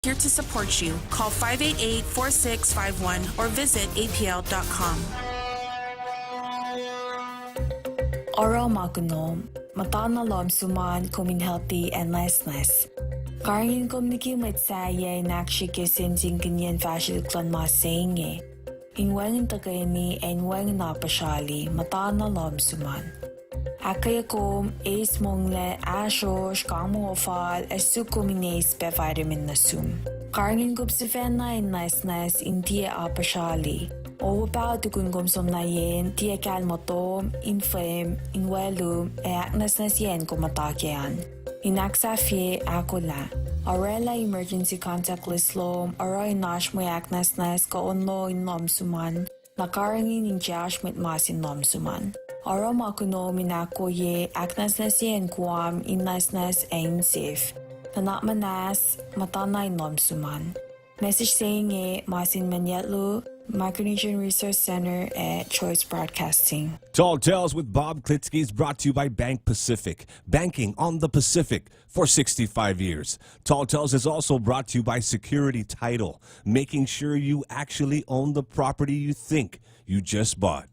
Here to support you. Call 588-4651 or visit apl.com. Oro magunom, matana lom suman kumin healthy and lessness. Karingin komniki matsaye nakshikisin zinginyan fashil klan ma saying in wangin tagayani and wangin napashali matana lom suman. Akayakom is mongle asho shkamo ofal esukumines be vitamin nasum. Karingin gubsifena in niceness in tia apashali. O about the gungom som na yen, tia kalmotom, infame, inwelum, e aknas na siyen kumatakyan. Inaksafye akola. Arela emergency contact list lom, aroy nash mo aknas nas kaonlo in nomsuman, nakarangin in jash mit masin nomsuman. Aro makuno minako ye aknas na siyen kuam in nasnas ain safe. Nanakmanas, matana in nomsuman. Message saying e masin manyetlu, Micronesian Research Center at Choice Broadcasting. Tall Tales with Bob Klitzkie is brought to you by Bank Pacific, banking on the Pacific for 65 years. Tall Tales is also brought to you by Security Title, making sure you actually own the property you think you just bought.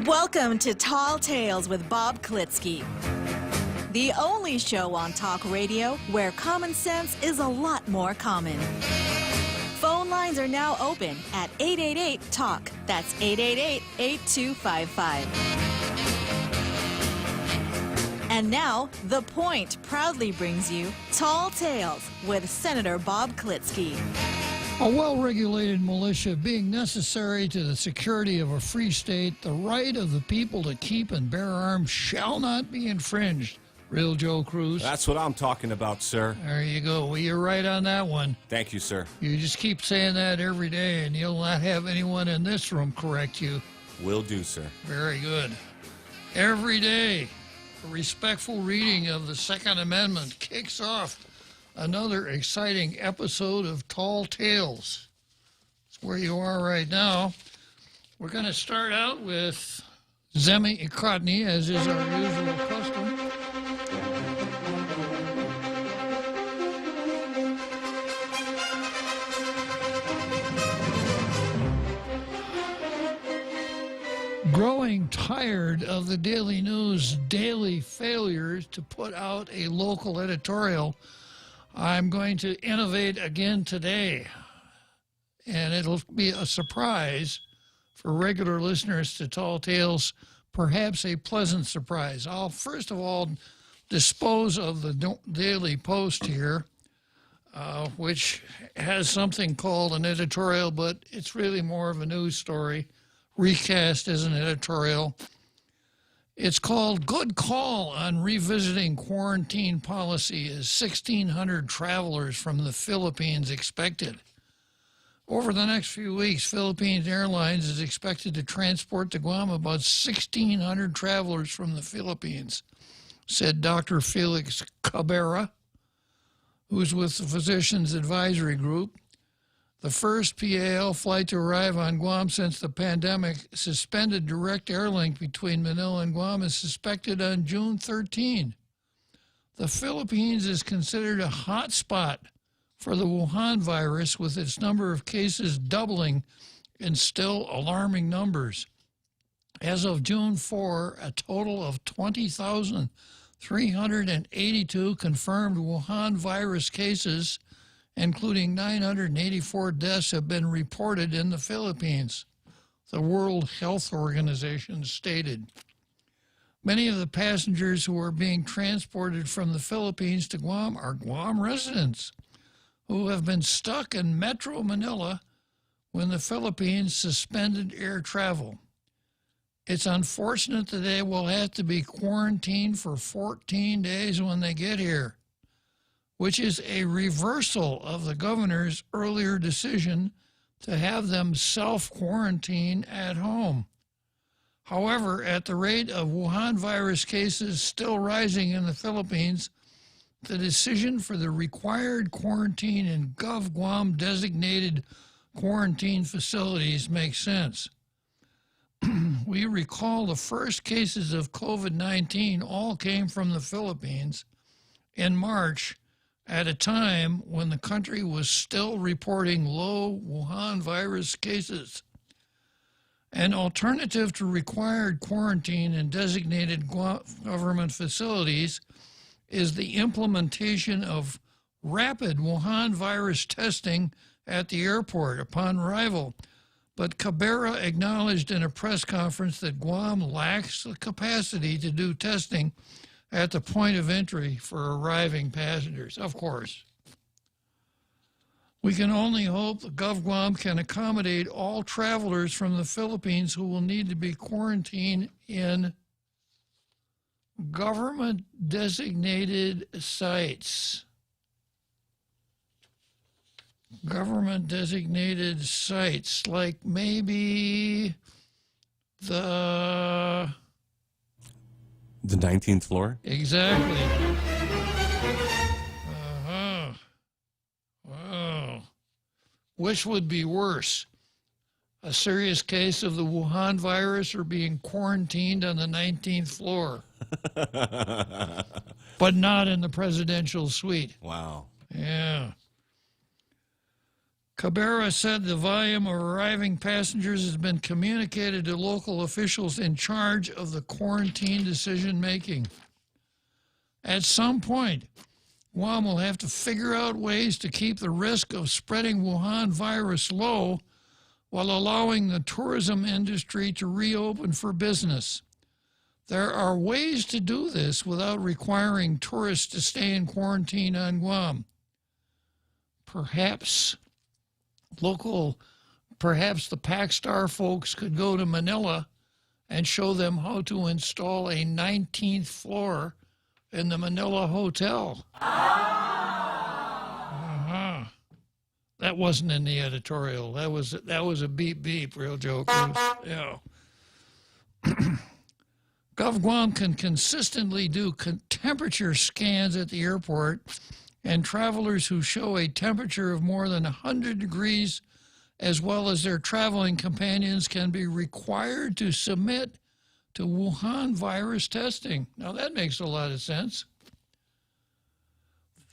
Welcome to Tall Tales with Bob Klitzkie, the only show on talk radio where common sense is a lot more common. Phone lines are now open at 888-TALK. That's 888-8255. And now, The Point proudly brings you Tall Tales with Senator Bob Klitzkie. A well-regulated militia being necessary to the security of a free state, the right of the people to keep and bear arms shall not be infringed. Real Joe Cruz. That's what I'm talking about, sir. There you go. Well, you're right on that one. Thank you, sir. You just keep saying that every day, and you'll not have anyone in this room correct you. Will do, sir. Very good. Every day, a respectful reading of the Second Amendment kicks off another exciting episode of Tall Tales. That's where you are right now. We're going to start out with Zemi Ikotny, as is our usual custom. Growing tired of the Daily News' daily failures to put out a local editorial, I'm going to innovate again today. And it'll be a surprise for regular listeners to Tall Tales, perhaps a pleasant surprise. I'll first of all dispose of the Daily Post here, which has something called an editorial, but it's really more of a news story, recast as an editorial. It's called Good Call on Revisiting Quarantine Policy as 1,600 Travelers from the Philippines Expected. Over the next few weeks, Philippines Airlines is expected to transport to Guam about 1,600 travelers from the Philippines, said Dr. Felix Cabrera, who's with the Physicians Advisory Group. The first PAL flight to arrive on Guam since the pandemic suspended direct air link between Manila and Guam is suspected on June 13. The Philippines is considered a hot spot for the Wuhan virus, with its number of cases doubling in still alarming numbers. As of June 4, a total of 20,382 confirmed Wuhan virus cases, including 984 deaths, have been reported in the Philippines, the World Health Organization stated. Many of the passengers who are being transported from the Philippines to Guam are Guam residents who have been stuck in Metro Manila when the Philippines suspended air travel. It's unfortunate that they will have to be quarantined for 14 days when they get here, which is a reversal of the governor's earlier decision to have them self-quarantine at home. However, at the rate of Wuhan virus cases still rising in the Philippines, the decision for the required quarantine in GovGuam designated quarantine facilities makes sense. We recall the first cases of COVID-19 all came from the Philippines in March, at a time when the country was still reporting low Wuhan virus cases. An alternative to required quarantine in designated government facilities is the implementation of rapid Wuhan virus testing at the airport upon arrival. But Cabrera acknowledged in a press conference that Guam lacks the capacity to do testing at the point of entry for arriving passengers. Of course. We can only hope that GovGuam can accommodate all travelers from the Philippines who will need to be quarantined in government-designated sites. Government-designated sites, like maybe the 19th floor? Exactly. Wow. Which would be worse? A serious case of the Wuhan virus or being quarantined on the 19th floor? But not in the presidential suite. Wow. Yeah. Cabrera said the volume of arriving passengers has been communicated to local officials in charge of the quarantine decision-making. At some point, Guam will have to figure out ways to keep the risk of spreading Wuhan virus low while allowing the tourism industry to reopen for business. There are ways to do this without requiring tourists to stay in quarantine on Guam. Perhaps the Pacstar folks could go to Manila and show them how to install a 19th floor in the Manila Hotel. That wasn't in the editorial. That was a beep beep, real jokers. Yeah. GovGuam can consistently do temperature scans at the airport, and travelers who show a temperature of more than 100 degrees, as well as their traveling companions, can be required to submit to Wuhan virus testing. Now, that makes a lot of sense.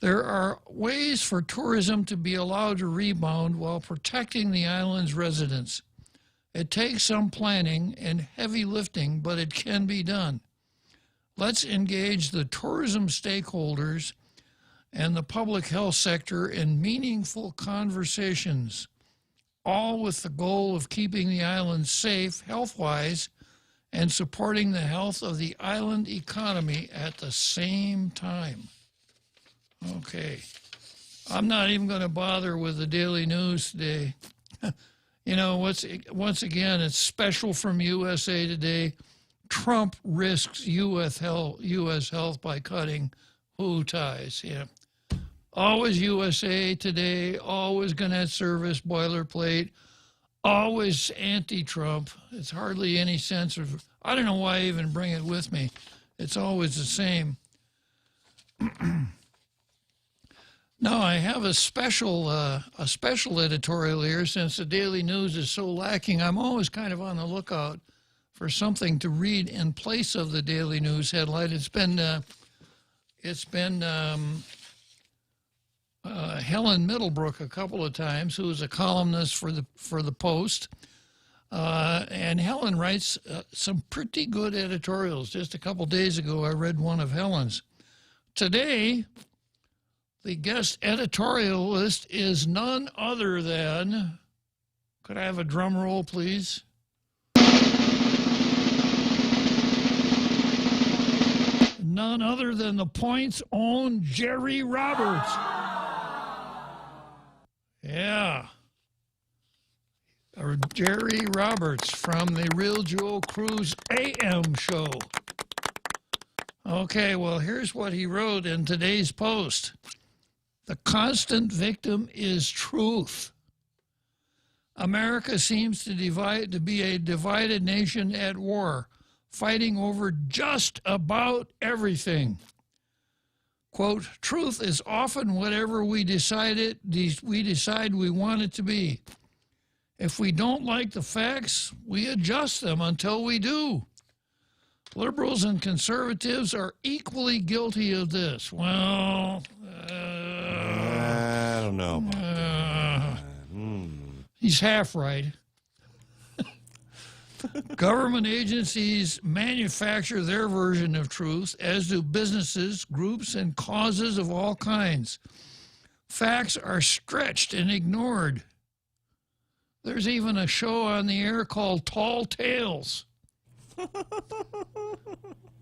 There are ways for tourism to be allowed to rebound while protecting the island's residents. It takes some planning and heavy lifting, but it can be done. Let's engage the tourism stakeholders and the public health sector in meaningful conversations, all with the goal of keeping the island safe health-wise and supporting the health of the island economy at the same time. Okay. I'm not even going to bother with the Daily News today. You know, once again, it's special from USA Today. Trump risks U.S. health by cutting WHO ties. Yeah. Always USA Today, always Gannett Service, boilerplate, always anti-Trump. It's hardly any sense of, I don't know why I even bring it with me. It's always the same. Now, I have a special editorial here. Since the Daily News is so lacking, I'm always kind of on the lookout for something to read in place of the Daily News headline. It's been Helen Middlebrook a couple of times, who is a columnist for the Post, and Helen writes some pretty good editorials. Just a couple days ago, I read one of Helen's. Today, the guest editorialist is none other than, could I have a drum roll, please? None other than the Point's own Jerry Roberts. Yeah. Or Jerry Roberts from the Real Joe Cruz AM show. Okay, well, here's what he wrote in today's Post. The constant victim is truth. America seems to be a divided nation at war, fighting over just about everything. Quote, truth is often whatever we decide we want it to be. If we don't like the facts, we adjust them until we do. Liberals and conservatives are equally guilty of this. Well, He's half right. Government agencies manufacture their version of truth, as do businesses, groups, and causes of all kinds. Facts are stretched and ignored. There's even a show on the air called Tall Tales.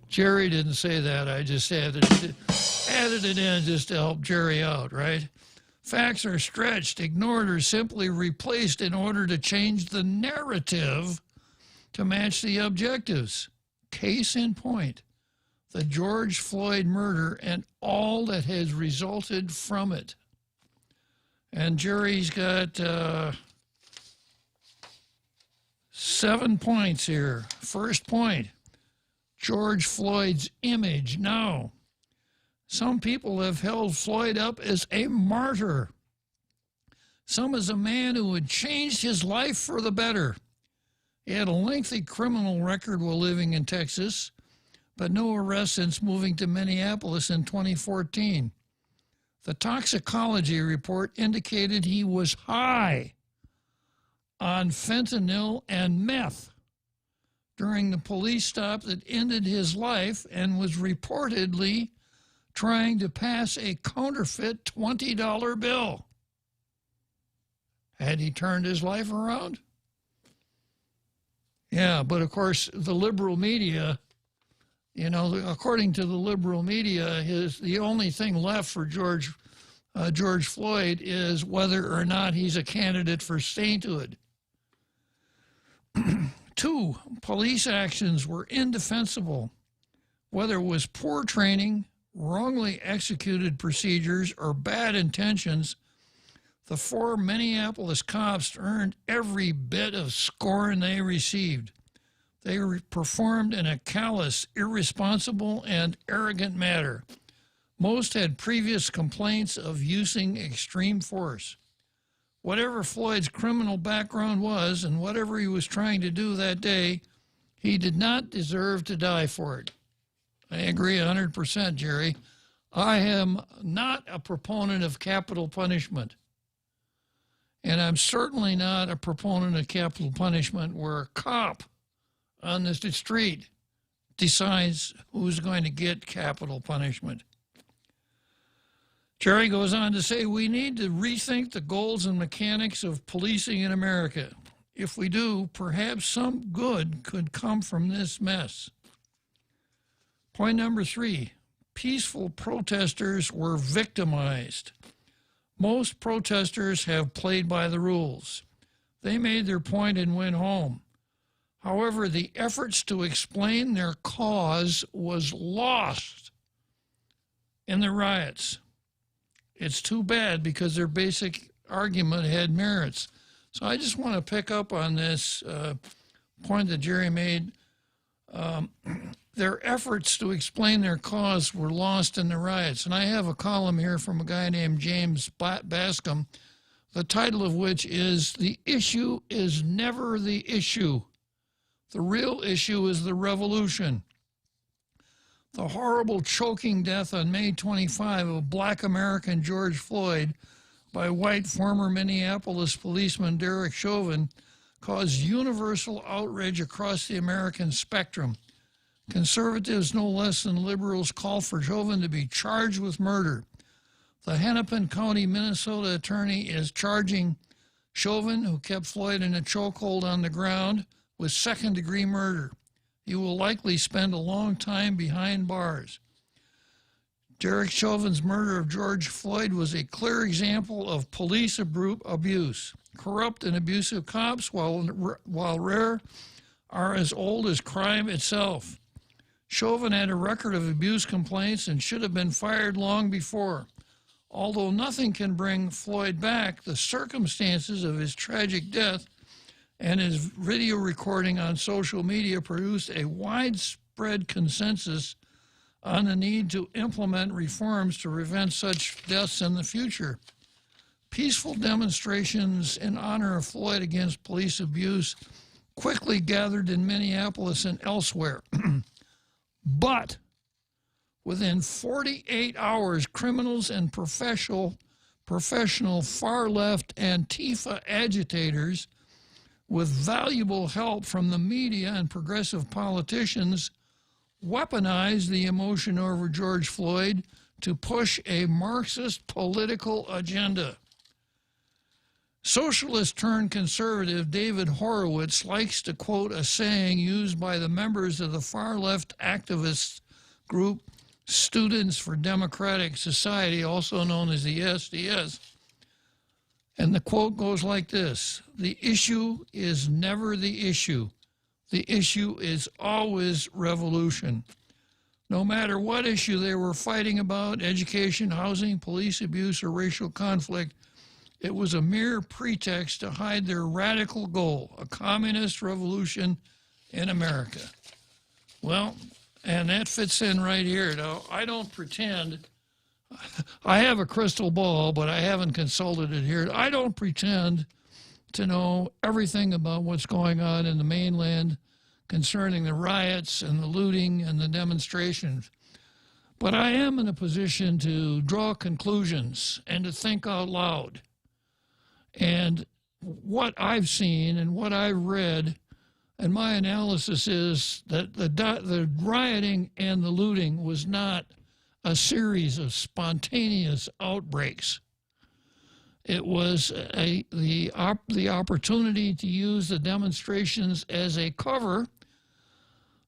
Jerry didn't say that. I just added it in just to help Jerry out, right? Facts are stretched, ignored, or simply replaced in order to change the narrative to match the objectives. Case in point, the George Floyd murder and all that has resulted from it. And Jerry's got 7 points here. First point, George Floyd's image. Now, some people have held Floyd up as a martyr. Some as a man who had changed his life for the better. He had a lengthy criminal record while living in Texas, but no arrests since moving to Minneapolis in 2014. The toxicology report indicated he was high on fentanyl and meth during the police stop that ended his life and was reportedly trying to pass a counterfeit $20 bill. Had he turned his life around? Yeah, but of course, the liberal media, according to the liberal media, the only thing left for George Floyd is whether or not he's a candidate for sainthood. 2, police actions were indefensible, whether it was poor training, wrongly executed procedures, or bad intentions. The 4 Minneapolis cops earned every bit of scorn they received. They performed in a callous, irresponsible, and arrogant manner. Most had previous complaints of using extreme force. Whatever Floyd's criminal background was and whatever he was trying to do that day, he did not deserve to die for it. I agree 100%, Jerry. I am not a proponent of capital punishment. And I'm certainly not a proponent of capital punishment where a cop on the street decides who's going to get capital punishment. Jerry goes on to say, we need to rethink the goals and mechanics of policing in America. If we do, perhaps some good could come from this mess. Point number 3, peaceful protesters were victimized. Most protesters have played by the rules. They made their point and went home. However, the efforts to explain their cause was lost in the riots. It's too bad because their basic argument had merits. So I just want to pick up on this point that Jerry made. Their efforts to explain their cause were lost in the riots. And I have a column here from a guy named James Bascom, the title of which is "The Issue is Never the Issue. The real issue is the revolution." The horrible choking death on May 25 of Black American George Floyd by white former Minneapolis policeman Derek Chauvin caused universal outrage across the American spectrum. Conservatives, no less than liberals, call for Chauvin to be charged with murder. The Hennepin County, Minnesota attorney is charging Chauvin, who kept Floyd in a chokehold on the ground, with second-degree murder. He will likely spend a long time behind bars. Derek Chauvin's murder of George Floyd was a clear example of police abuse. Corrupt and abusive cops, while rare, are as old as crime itself. Chauvin had a record of abuse complaints and should have been fired long before. Although nothing can bring Floyd back, the circumstances of his tragic death and his video recording on social media produced a widespread consensus on the need to implement reforms to prevent such deaths in the future. Peaceful demonstrations in honor of Floyd against police abuse quickly gathered in Minneapolis and elsewhere. But within 48 hours, criminals and professional far-left Antifa agitators with valuable help from the media and progressive politicians weaponized the emotion over George Floyd to push a Marxist political agenda. Socialist turned conservative David Horowitz likes to quote a saying used by the members of the far-left activist group Students for Democratic Society, also known as the SDS. And the quote goes like this: "The issue is never the issue. The issue is always revolution." No matter what issue they were fighting about, education, housing, police abuse, or racial conflict, it was a mere pretext to hide their radical goal, a communist revolution in America. Well, and that fits in right here. Now, I don't pretend, I have a crystal ball, but I haven't consulted it here. I don't pretend to know everything about what's going on in the mainland concerning the riots and the looting and the demonstrations. But I am in a position to draw conclusions and to think out loud. And what I've seen and what I've read, and my analysis is that the rioting and the looting was not a series of spontaneous outbreaks. It was the opportunity to use the demonstrations as a cover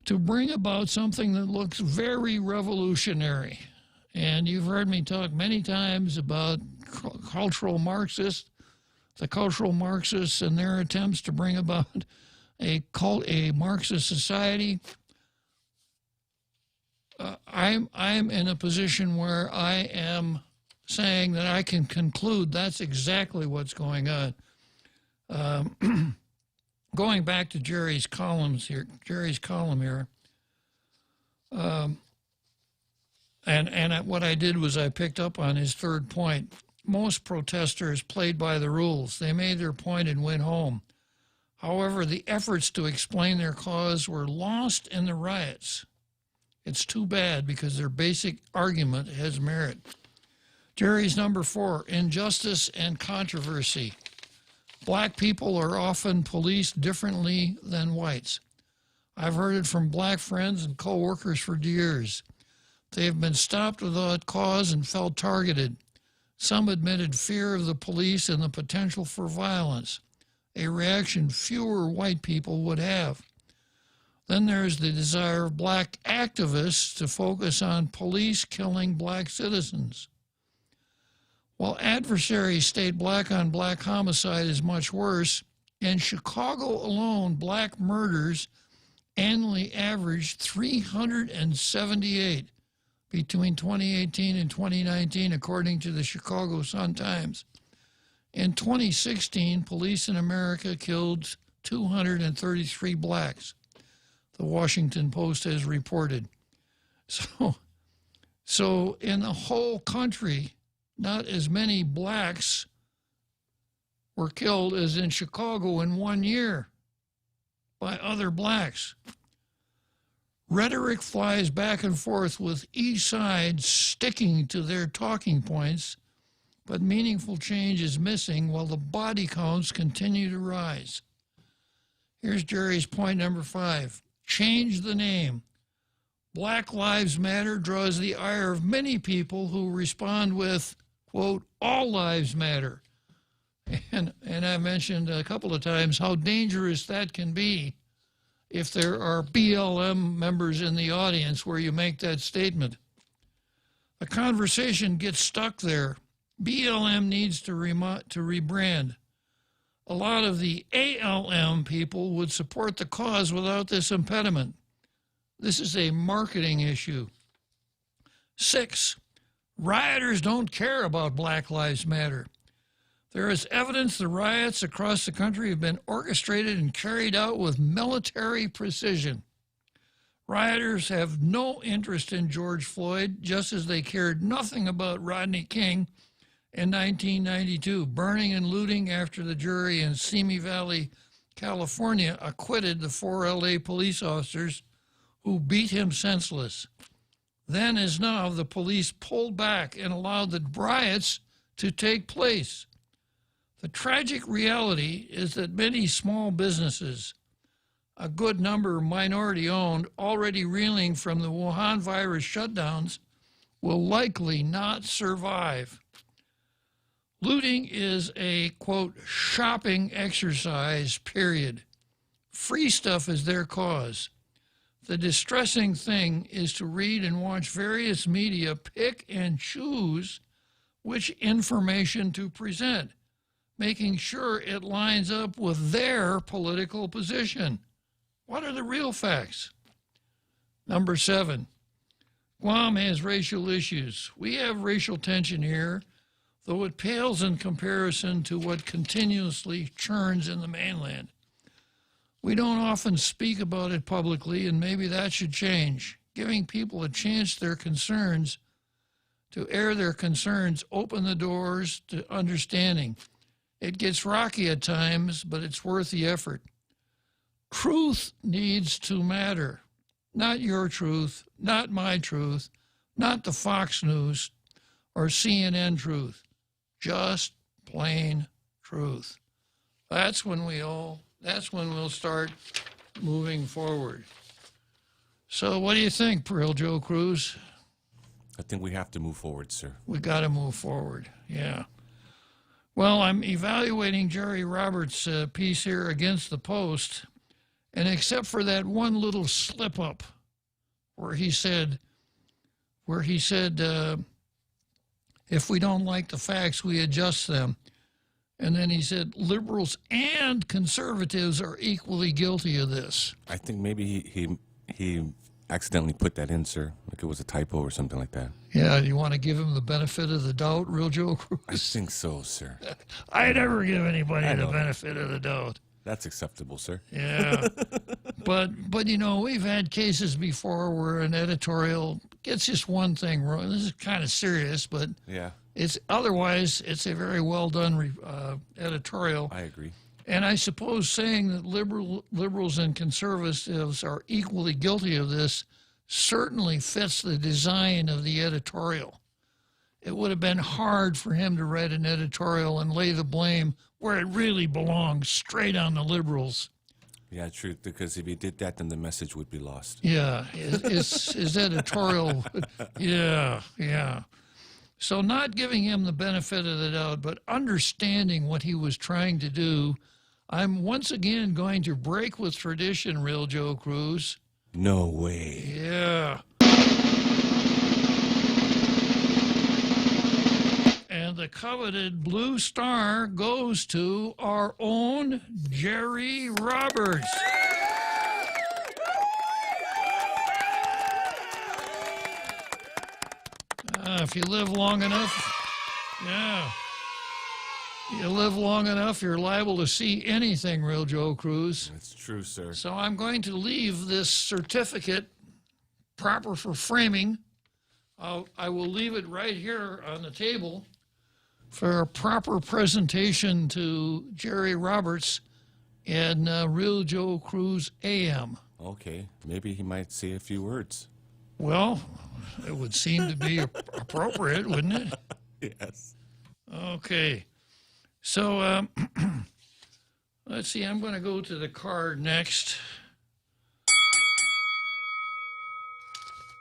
to bring about something that looks very revolutionary. And you've heard me talk many times about cultural Marxists, the cultural Marxists and their attempts to bring about a Marxist society. I'm in a position where I am saying that I can conclude that's exactly what's going on. Going back to Jerry's column here, and what I did was I picked up on his third point. Most protesters played by the rules. They made their point and went home. However, the efforts to explain their cause were lost in the riots. It's too bad because their basic argument has merit. Jerry's number 4, injustice and controversy. Black people are often policed differently than whites. I've heard it from black friends and co-workers for years. They have been stopped without cause and felt targeted. Some admitted fear of the police and the potential for violence, a reaction fewer white people would have. Then there's the desire of black activists to focus on police killing black citizens. While adversaries state black-on-black homicide is much worse, in Chicago alone, black murders annually averaged 378 between 2018 and 2019, according to the Chicago Sun-Times. In 2016, police in America killed 233 blacks, the Washington Post has reported. So in the whole country, not as many blacks were killed as in Chicago in 1 year by other blacks. Rhetoric flies back and forth with each side sticking to their talking points, but meaningful change is missing while the body counts continue to rise. Here's Jerry's point number 5. Change the name. Black Lives Matter draws the ire of many people who respond with, quote, all lives matter. And I mentioned a couple of times how dangerous that can be if there are BLM members in the audience where you make that statement. The conversation gets stuck there. BLM needs to rebrand. A lot of the ALM people would support the cause without this impediment. This is a marketing issue. 6, rioters don't care about Black Lives Matter. There is evidence the riots across the country have been orchestrated and carried out with military precision. Rioters have no interest in George Floyd, just as they cared nothing about Rodney King in 1992, burning and looting after the jury in Simi Valley, California, acquitted the 4 LA police officers who beat him senseless. Then, as now, the police pulled back and allowed the riots to take place. The tragic reality is that many small businesses, a good number minority-owned, already reeling from the Wuhan virus shutdowns, will likely not survive. Looting is a, quote, shopping exercise, period. Free stuff is their cause. The distressing thing is to read and watch various media pick and choose which information to present, making sure it lines up with their political position. What are the real facts? Number 7, Guam has racial issues. We have racial tension here, though it pales in comparison to what continuously churns in the mainland. We don't often speak about it publicly, and maybe that should change. Giving people a chance to air their concerns, open the doors to understanding. It gets rocky at times, but it's worth the effort. Truth needs to matter. Not your truth, not my truth, not the Fox News or CNN truth. Just plain truth. That's when we'll start moving forward. So what do you think, Pearl Joe Cruz? I think we have to move forward, sir. We got to move forward, yeah. Well, I'm evaluating Jerry Roberts' piece here against the Post, and except for that one little slip-up where he said, if we don't like the facts, we adjust them. And then he said, liberals and conservatives are equally guilty of this. I think maybe he accidentally put that in, sir. Like it was a typo or something like that. Yeah, you want to give him the benefit of the doubt, Real Joe Cruz? I think so, sir. I never give anybody the benefit of the doubt. That's acceptable, sir. Yeah. But you know, we've had cases before where an editorial gets just one thing wrong. This is kind of serious, but yeah, it's a very well done editorial. I agree. And I suppose saying that liberals and conservatives are equally guilty of this certainly fits the design of the editorial. It would have been hard for him to write an editorial and lay the blame where it really belongs, straight on the liberals. Yeah, true, because if he did that, then the message would be lost. Yeah, his editorial, yeah. So not giving him the benefit of the doubt, but understanding what he was trying to do, I'm once again going to break with tradition, Real Joe Cruz. No way. Yeah. And the coveted blue star goes to our own Jerry Roberts. If you live long enough, you live long enough, you're liable to see anything, Real Joe Cruz. That's true, sir. So I'm going to leave this certificate proper for framing. I will leave it right here on the table for a proper presentation to Jerry Roberts and Real Joe Cruz AM. Okay, maybe he might say a few words. Well, it would seem to be appropriate, wouldn't it? Yes. Okay. So let's see, I'm going to go to the card next.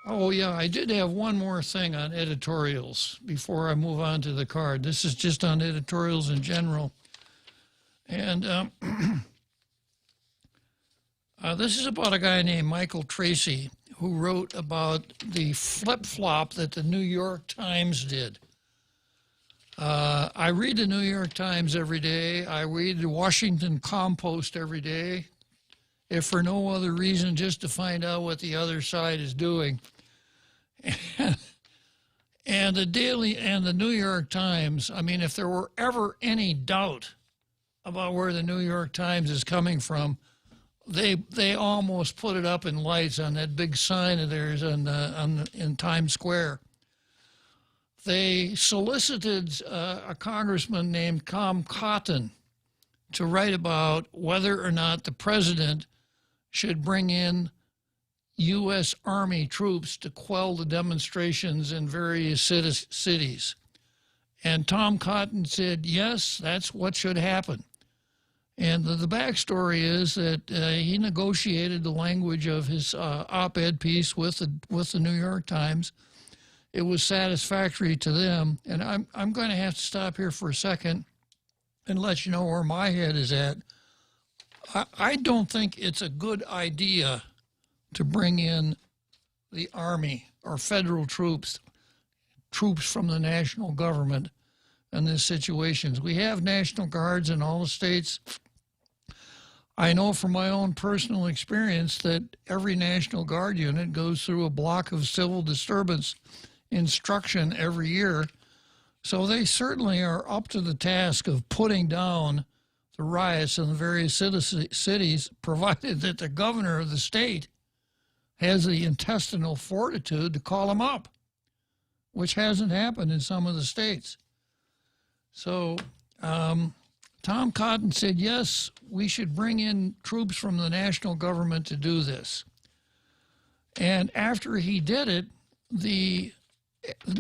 Oh, yeah, I did have one more thing on editorials before I move on to the card. This is just on editorials in general. And this is about a guy named Michael Tracy who wrote about the flip-flop that the New York Times did. I read the New York Times every day. I read the Washington Compost every day, if for no other reason, just to find out what the other side is doing. And the Daily and the New York Times, I mean, if there were ever any doubt about where the New York Times is coming from, they almost put it up in lights on that big sign of theirs in Times Square. They solicited a congressman named Com Cotton to write about whether or not the president should bring in U.S. Army troops to quell the demonstrations in various cities. And Tom Cotton said, yes, that's what should happen. And the backstory is that he negotiated the language of his op-ed piece with the New York Times. It was satisfactory to them. And I'm going to have to stop here for a second and let you know where my head is at. I don't think it's a good idea to bring in the Army or federal troops from the national government in these situations. We have National Guards in all the states. I know from my own personal experience that every National Guard unit goes through a block of civil disturbance instruction every year. So they certainly are up to the task of putting down the riots in the various cities, provided that the governor of the state has the intestinal fortitude to call them up, which hasn't happened in some of the states. So Tom Cotton said, yes, we should bring in troops from the national government to do this. And after he did it,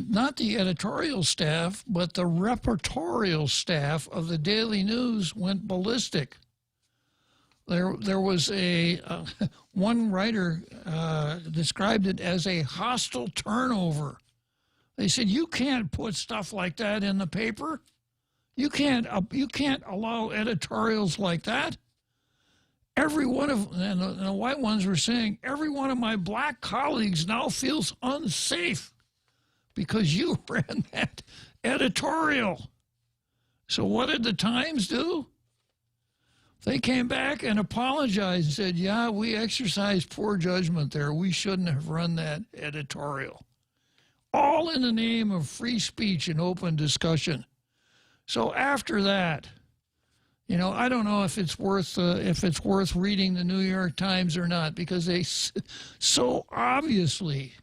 not the editorial staff, but the reportorial staff of the Daily News went ballistic. There was one writer described it as a hostile turnover. They said, you can't put stuff like that in the paper. You can't allow editorials like that. Every one of, and the white ones were saying, every one of my black colleagues now feels unsafe because you ran that editorial. So what did the Times do? They came back and apologized and said, yeah, we exercised poor judgment there. We shouldn't have run that editorial. All in the name of free speech and open discussion. So after that, you know, I don't know if it's worth reading the New York Times or not, because they so obviously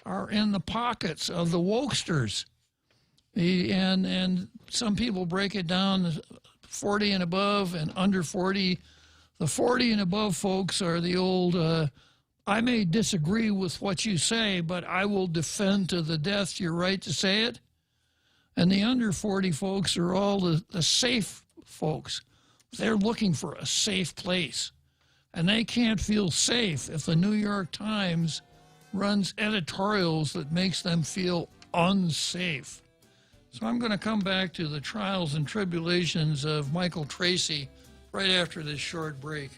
are in the pockets of the wokesters. And some people break it down 40 and above and under 40. The 40 and above folks are the old, I may disagree with what you say, but I will defend to the death your right to say it. And the under 40 folks are all the safe folks. They're looking for a safe place. And they can't feel safe if the New York Times runs editorials that makes them feel unsafe. So I'm going to come back to the trials and tribulations of Michael Tracy right after this short break.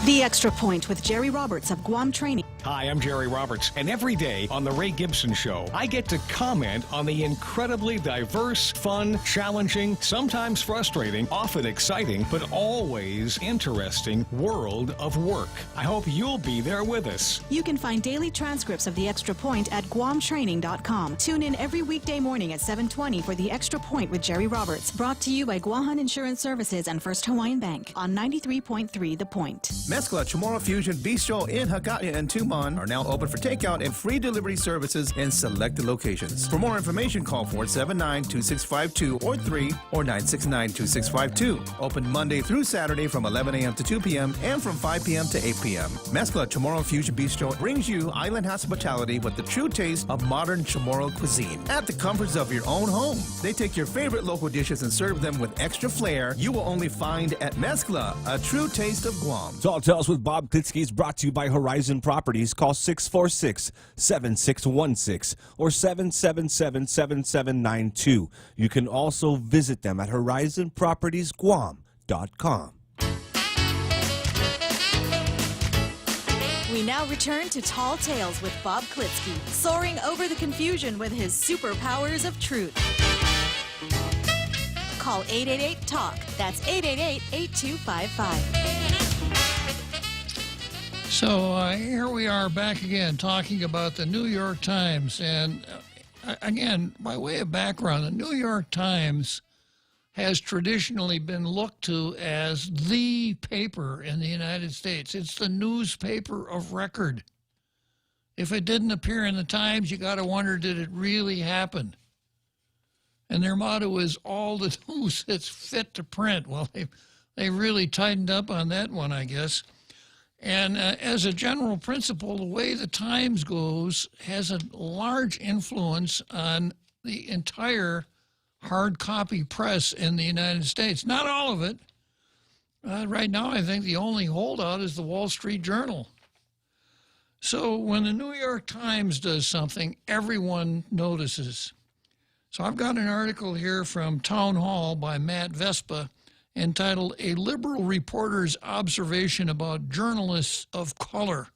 The Extra Point with Jerry Roberts of Guam Training. Hi, I'm Jerry Roberts, and every day on The Ray Gibson Show, I get to comment on the incredibly diverse, fun, challenging, sometimes frustrating, often exciting, but always interesting world of work. I hope you'll be there with us. You can find daily transcripts of The Extra Point at guamtraining.com. Tune in every weekday morning at 7:20 for The Extra Point with Jerry Roberts. Brought to you by Guahan Insurance Services and First Hawaiian Bank on 93.3 The Point. Mezcla Chamorro Fusion Bistro in Hakata and Tuman are now open for takeout and free delivery services in selected locations. For more information, call 479-2652 or 3 or 969-2652. Open Monday through Saturday from 11 a.m. to 2 p.m. and from 5 p.m. to 8 p.m. Mezcla Chamorro Fusion Bistro brings you island hospitality with the true taste of modern Chamorro cuisine at the comforts of your own home. They take your favorite local dishes and serve them with extra flair you will only find at Mezcla, a true taste of Guam. Tall Tales with Bob Klitzkie is brought to you by Horizon Properties. Call 646-7616 or 777-7792. You can also visit them at horizonpropertiesguam.com. We now return to Tall Tales with Bob Klitzkie, soaring over the confusion with his superpowers of truth. Call 888-TALK. That's 888-8255. So here we are back again talking about the New York Times. And again, by way of background, the New York Times has traditionally been looked to as the paper in the United States. It's the newspaper of record. If it didn't appear in the Times, you got to wonder, did it really happen? And their motto is all the news that's fit to print. Well, they really tightened up on that one, I guess. And as a general principle, the way the Times goes has a large influence on the entire hard copy press in the United States. Not all of it. Right now, I think the only holdout is the Wall Street Journal. So when the New York Times does something, everyone notices. So I've got an article here from Town Hall by Matt Vespa entitled "A Liberal Reporter's Observation About Journalists of Color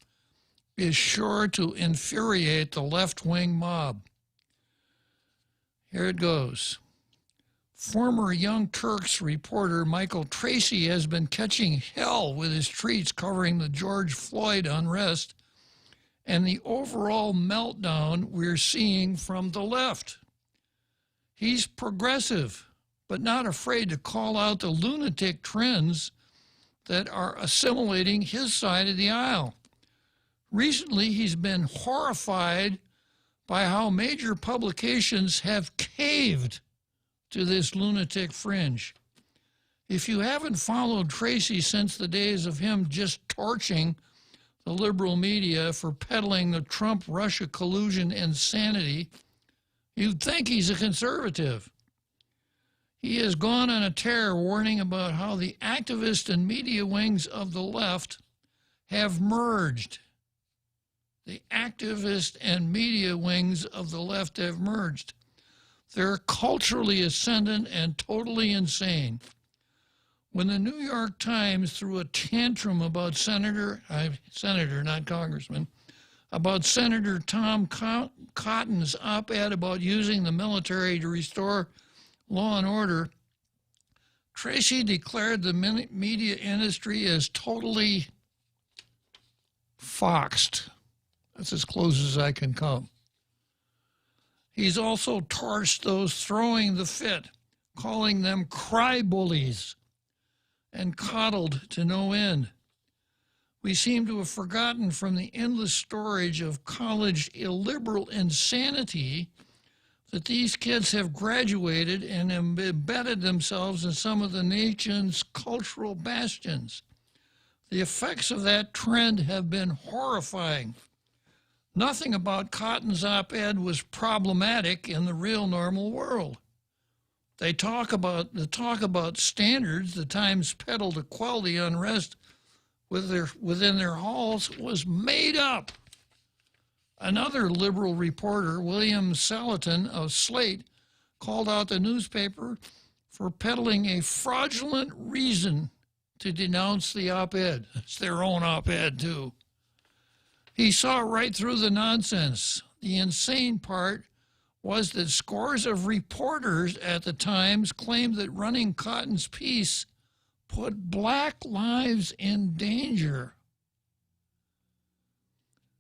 is Sure to Infuriate the Left-Wing Mob." Here it goes. Former Young Turks reporter Michael Tracy has been catching hell with his tweets covering the George Floyd unrest and the overall meltdown we're seeing from the left. He's progressive, but not afraid to call out the lunatic trends that are assimilating his side of the aisle. Recently, he's been horrified by how major publications have caved to this lunatic fringe. If you haven't followed Tracy since the days of him just torching the liberal media for peddling the Trump-Russia collusion insanity, you'd think he's a conservative. He has gone on a tear warning about how the activist and media wings of the left have merged. The activist and media wings of the left have merged. They're culturally ascendant and totally insane. When the New York Times threw a tantrum about Senator, not Congressman, about Senator Tom Cotton's op-ed about using the military to restore law and order, Tracy declared the media industry as totally foxed. That's as close as I can come. He's also torched those throwing the fit, calling them cry bullies, and coddled to no end. We seem to have forgotten from the endless storage of college illiberal insanity that these kids have graduated and embedded themselves in some of the nation's cultural bastions. The effects of that trend have been horrifying. Nothing about Cotton's op-ed was problematic in the real normal world. The talk about standards the Times peddled to quell the unrest within their halls was made up. Another liberal reporter, William Salatin of Slate, called out the newspaper for peddling a fraudulent reason to denounce the op-ed. It's their own op-ed, too. He saw right through the nonsense. The insane part was that scores of reporters at the Times claimed that running Cotton's piece put black lives in danger.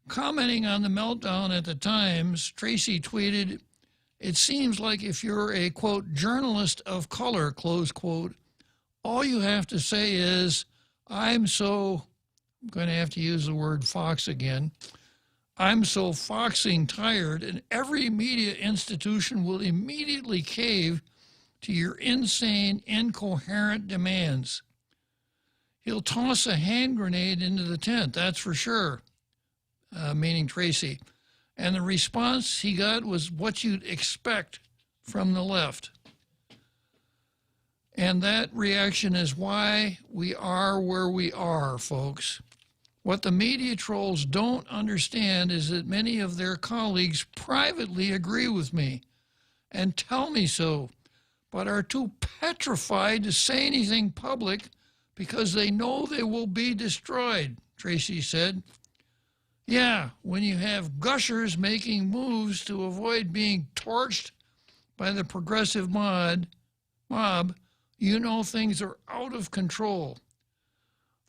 Commenting on the meltdown at the Times, Tracy tweeted, "It seems like if you're a, quote, journalist of color, close quote, all you have to say is, I'm going to have to use the word fox again, I'm so foxing tired, and every media institution will immediately cave to your insane, incoherent demands." He'll toss a hand grenade into the tent, that's for sure, meaning Tracy. And the response he got was what you'd expect from the left. And that reaction is why we are where we are, folks. What the media trolls don't understand is that many of their colleagues privately agree with me and tell me so, but are too petrified to say anything public because they know they will be destroyed, Tracy said. Yeah, when you have gushers making moves to avoid being torched by the progressive mob, you know things are out of control.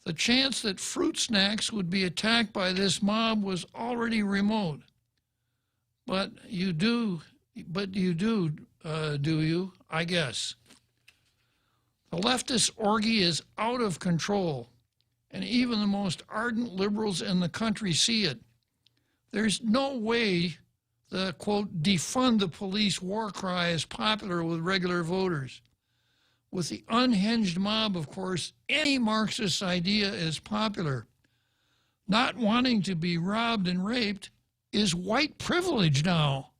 The chance that fruit snacks would be attacked by this mob was already remote. But you do, do you? I guess. The leftist orgy is out of control, and even the most ardent liberals in the country see it. There's no way the, quote, defund the police war cry is popular with regular voters. With the unhinged mob, of course, any Marxist idea is popular. Not wanting to be robbed and raped is white privilege now.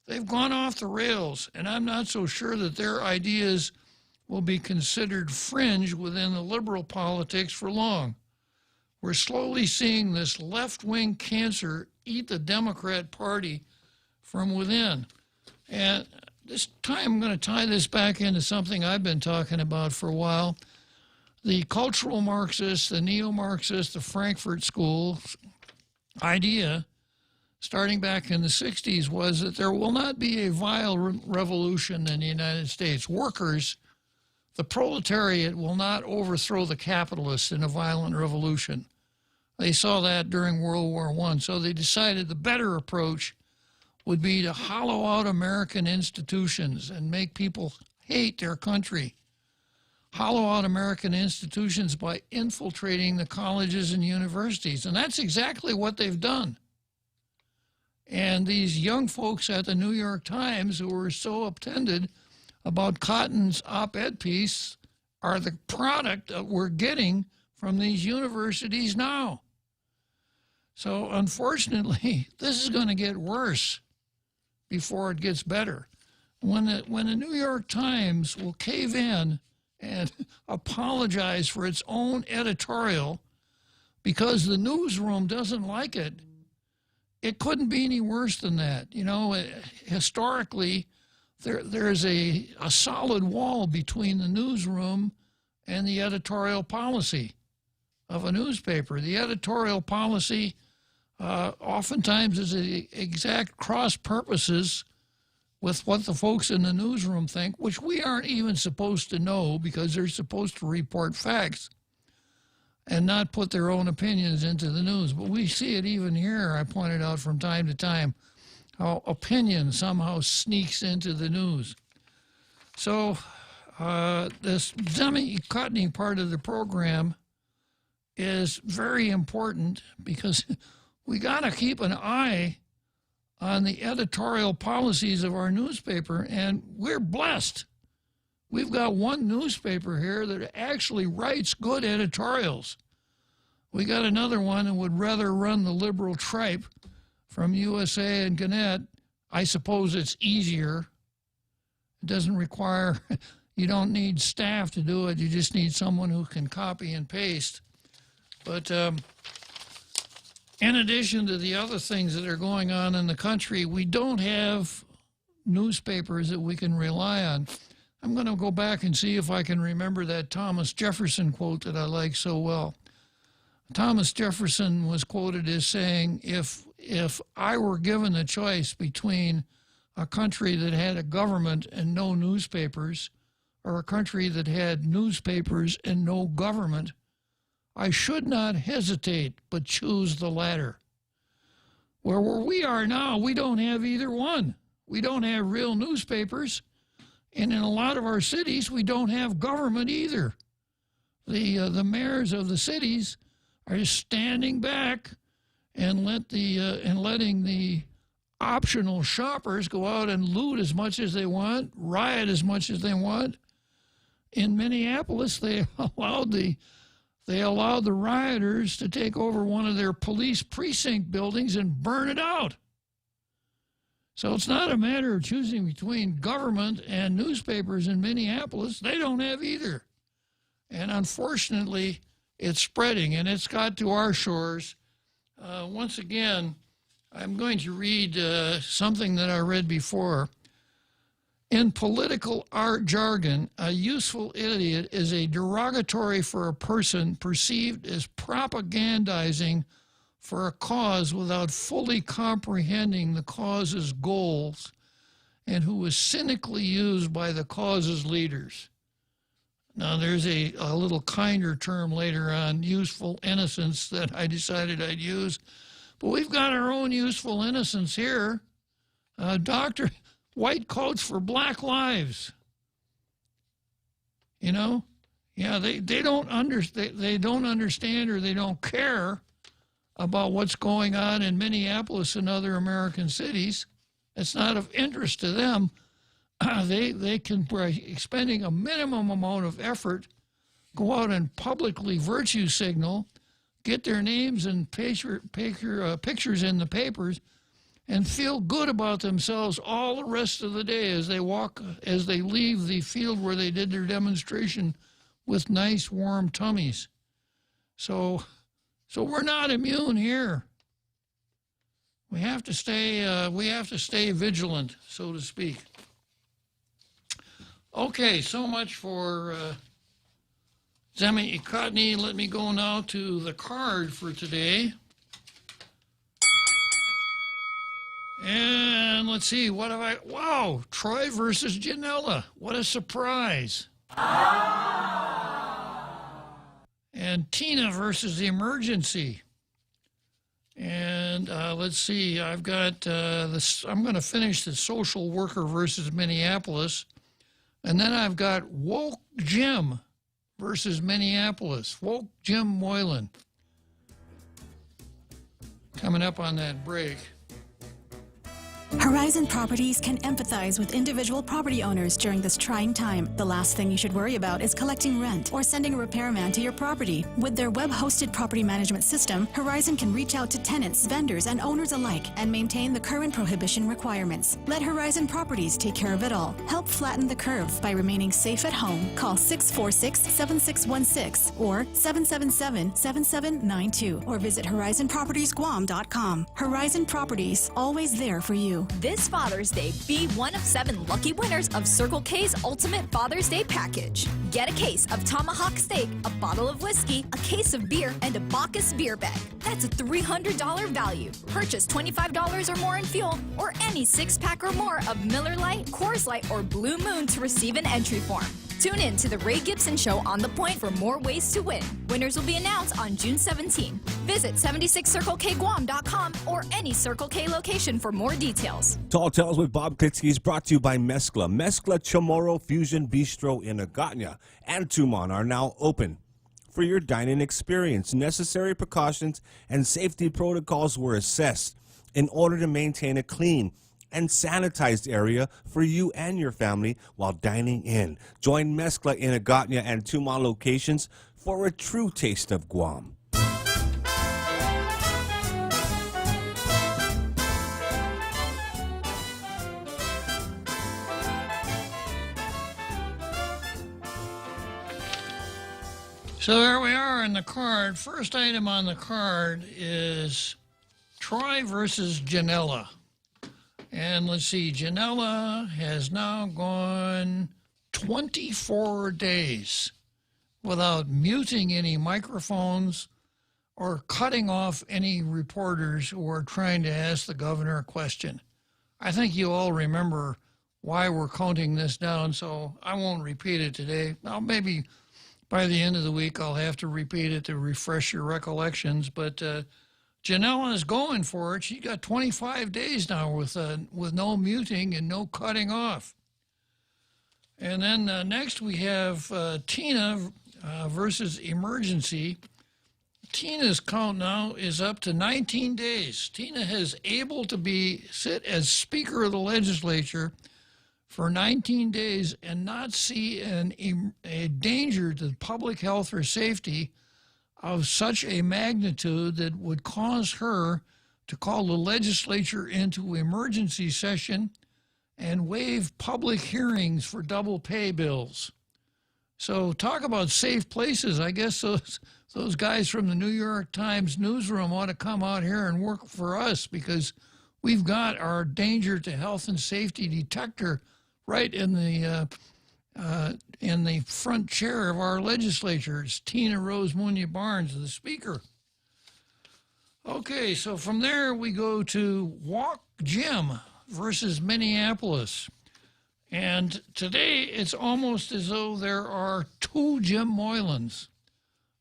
They've gone off the rails, and I'm not so sure that their ideas will be considered fringe within the liberal politics for long. We're slowly seeing this left-wing cancer eat the Democrat Party from within. And this time I'm going to tie this back into something I've been talking about for a while. The cultural Marxists, the neo-Marxists, the Frankfurt School idea, starting back in the 60s, was that there will not be a violent revolution in the United States. Workers, the proletariat, will not overthrow the capitalists in a violent revolution. They saw that during World War I, so they decided the better approach would be to hollow out American institutions and make people hate their country. Hollow out American institutions by infiltrating the colleges and universities. And that's exactly what they've done. And these young folks at the New York Times who were so uptended about Cotton's op-ed piece are the product that we're getting from these universities now. So unfortunately, this is going to get worse before it gets better. When the New York Times will cave in and apologize for its own editorial because the newsroom doesn't like it, it couldn't be any worse than that. You know, historically, there's a solid wall between the newsroom and the editorial policy of a newspaper. The editorial policy oftentimes is the exact cross purposes with what the folks in the newsroom think, which we aren't even supposed to know because they're supposed to report facts and not put their own opinions into the news. But we see it even here, I pointed out from time to time, how opinion somehow sneaks into the news. So this semi-Cottony part of the program is very important because we got to keep an eye on the editorial policies of our newspaper, and we're blessed. We've got one newspaper here that actually writes good editorials. We got another one that would rather run the liberal tripe from USA and Gannett. I suppose it's easier. It doesn't require, you don't need staff to do it. You just need someone who can copy and paste. But in addition to the other things that are going on in the country, we don't have newspapers that we can rely on. I'm going to go back and see if I can remember that Thomas Jefferson quote that I like so well. Thomas Jefferson was quoted as saying, if I were given the choice between a country that had a government and no newspapers, or a country that had newspapers and no government, I should not hesitate but choose the latter. Where we are now, we don't have either one. We don't have real newspapers, and in a lot of our cities, we don't have government either. The mayors of the cities are just standing back and letting the optional shoppers go out and loot as much as they want, riot as much as they want. In Minneapolis, they allowed the rioters to take over one of their police precinct buildings and burn it out. So it's not a matter of choosing between government and newspapers in Minneapolis. They don't have either. And unfortunately, it's spreading, and it's got to our shores. Once again, I'm going to read something that I read before. In political art jargon, a useful idiot is a derogatory for a person perceived as propagandizing for a cause without fully comprehending the cause's goals and who is cynically used by the cause's leaders. Now, there's a little kinder term later on, useful innocence, that I decided I'd use. But we've got our own useful innocence here. White coats for black lives. You know? Yeah, they don't understand or they don't care about what's going on in Minneapolis and other American cities. It's not of interest to them. They can, by expending a minimum amount of effort, go out and publicly virtue signal, get their names and pictures in the papers, and feel good about themselves all the rest of the day as they leave the field where they did their demonstration with nice warm tummies. So we're not immune here. We have to stay vigilant, so to speak. Okay, so much for Zemi Ikotny. Let me go now to the card for today. And let's see, what have I... Wow, Troy versus Janela. What a surprise. And Tina versus the Emergency. And let's see, I've got this. I'm going to finish the Social Worker versus Minneapolis. And then I've got Woke Jim versus Minneapolis. Woke Jim Moylan. Coming up on that break. Horizon Properties can empathize with individual property owners during this trying time. The last thing you should worry about is collecting rent or sending a repairman to your property. With their web-hosted property management system, Horizon can reach out to tenants, vendors, and owners alike and maintain the current prohibition requirements. Let Horizon Properties take care of it all. Help flatten the curve by remaining safe at home. Call 646-7616 or 777-7792 or visit horizonpropertiesguam.com. Horizon Properties, always there for you. This Father's Day, be one of 7 lucky winners of Circle K's Ultimate Father's Day Package. Get a case of tomahawk steak, a bottle of whiskey, a case of beer, and a Bacchus beer bag. That's a $300 value. Purchase $25 or more in fuel or any 6-pack or more of Miller Lite, Coors Light, or Blue Moon to receive an entry form. Tune in to The Ray Gibson Show on The Point for more ways to win. Winners will be announced on June 17. Visit 76circlekguam.com or any Circle K location for more details. Tall Tales with Bob Klitzkie is brought to you by Mezcla. Mezcla Chamorro Fusion Bistro in Agotnya and Tumon are now open for your dining experience. Necessary precautions and safety protocols were assessed in order to maintain a clean and sanitized area for you and your family while dining in. Join Mezcla in Agotnya and Tumon locations for a true taste of Guam. So there we are on the card. First item on the card is Troy versus Janela. And let's see, Janela has now gone 24 days without muting any microphones or cutting off any reporters who are trying to ask the governor a question. I think you all remember why we're counting this down, so I won't repeat it today. Now, maybe by the end of the week I'll have to repeat it to refresh your recollections, but Janela is going for it. She got 25 days now with no muting and no cutting off. And then next we have Tina versus Emergency. Tina's count now is up to 19 days. Tina is able to sit as Speaker of the Legislature for 19 days and not see a danger to public health or safety of such a magnitude that would cause her to call the legislature into emergency session and waive public hearings for double pay bills. So talk about safe places. I guess those guys from the New York Times newsroom ought to come out here and work for us, because we've got our danger to health and safety detector right in the front chair of our legislature. It's Tina Rose Munya Barnes, the Speaker. Okay, so from there we go to Walk Jim versus Minneapolis. And today it's almost as though there are 2 Jim Moylans.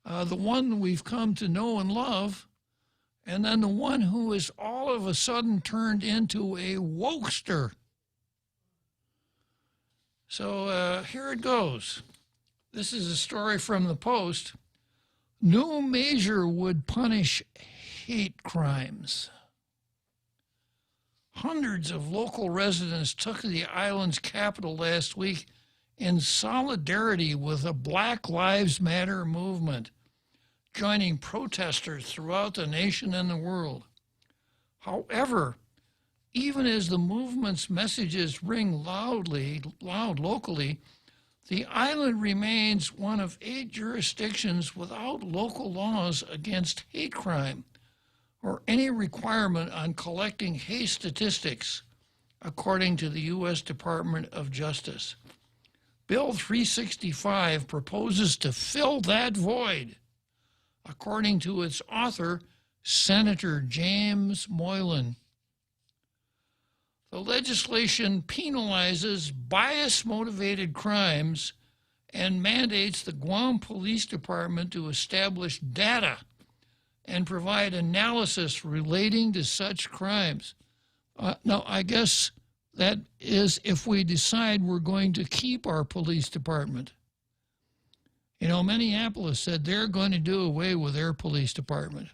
The one we've come to know and love, and then the one who is all of a sudden turned into a wokester. So here it goes. This is a story from the Post. New measure would punish hate crimes. Hundreds of local residents took to the island's capital last week in solidarity with the Black Lives Matter movement, joining protesters throughout the nation and the world. However, even as the movement's messages ring loud locally, the island remains one of 8 jurisdictions without local laws against hate crime or any requirement on collecting hate statistics, according to the U.S. Department of Justice. Bill 365 proposes to fill that void, according to its author, Senator James Moylan. The legislation penalizes bias-motivated crimes and mandates the Guam Police Department to establish data and provide analysis relating to such crimes. Now, I guess that is if we decide we're going to keep our police department. You know, Minneapolis said they're going to do away with their police department.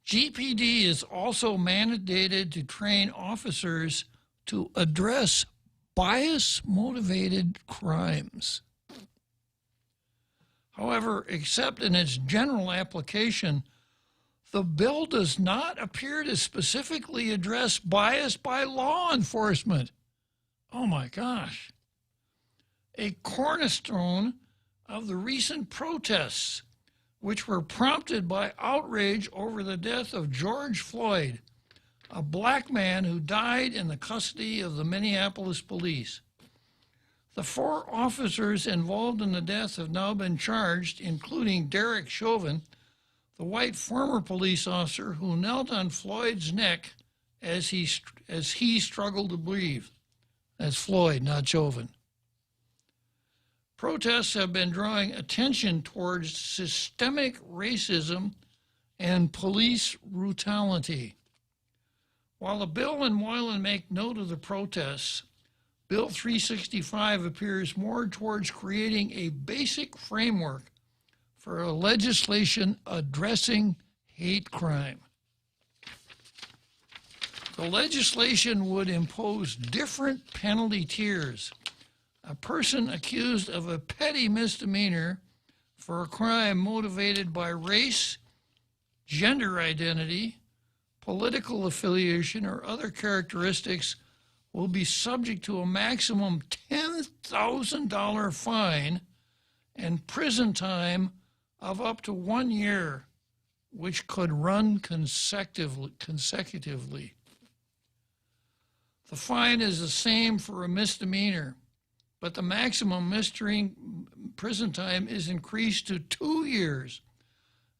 GPD is also mandated to train officers to address bias-motivated crimes. However, except in its general application, the bill does not appear to specifically address bias by law enforcement. Oh my gosh. A cornerstone of the recent protests, which were prompted by outrage over the death of George Floyd, a black man who died in the custody of the Minneapolis police. The 4 officers involved in the death have now been charged, including Derek Chauvin, the white former police officer who knelt on Floyd's neck as he struggled to breathe. That's Floyd, not Chauvin. Protests have been drawing attention towards systemic racism and police brutality. While the bill and Moylan make note of the protests, Bill 365 appears more towards creating a basic framework for a legislation addressing hate crime. The legislation would impose different penalty tiers. A person accused of a petty misdemeanor for a crime motivated by race, gender identity, political affiliation, or other characteristics will be subject to a maximum $10,000 fine and prison time of up to 1 year, which could run consecutively. The fine is the same for a misdemeanor, but the maximum prison time is increased to 2 years.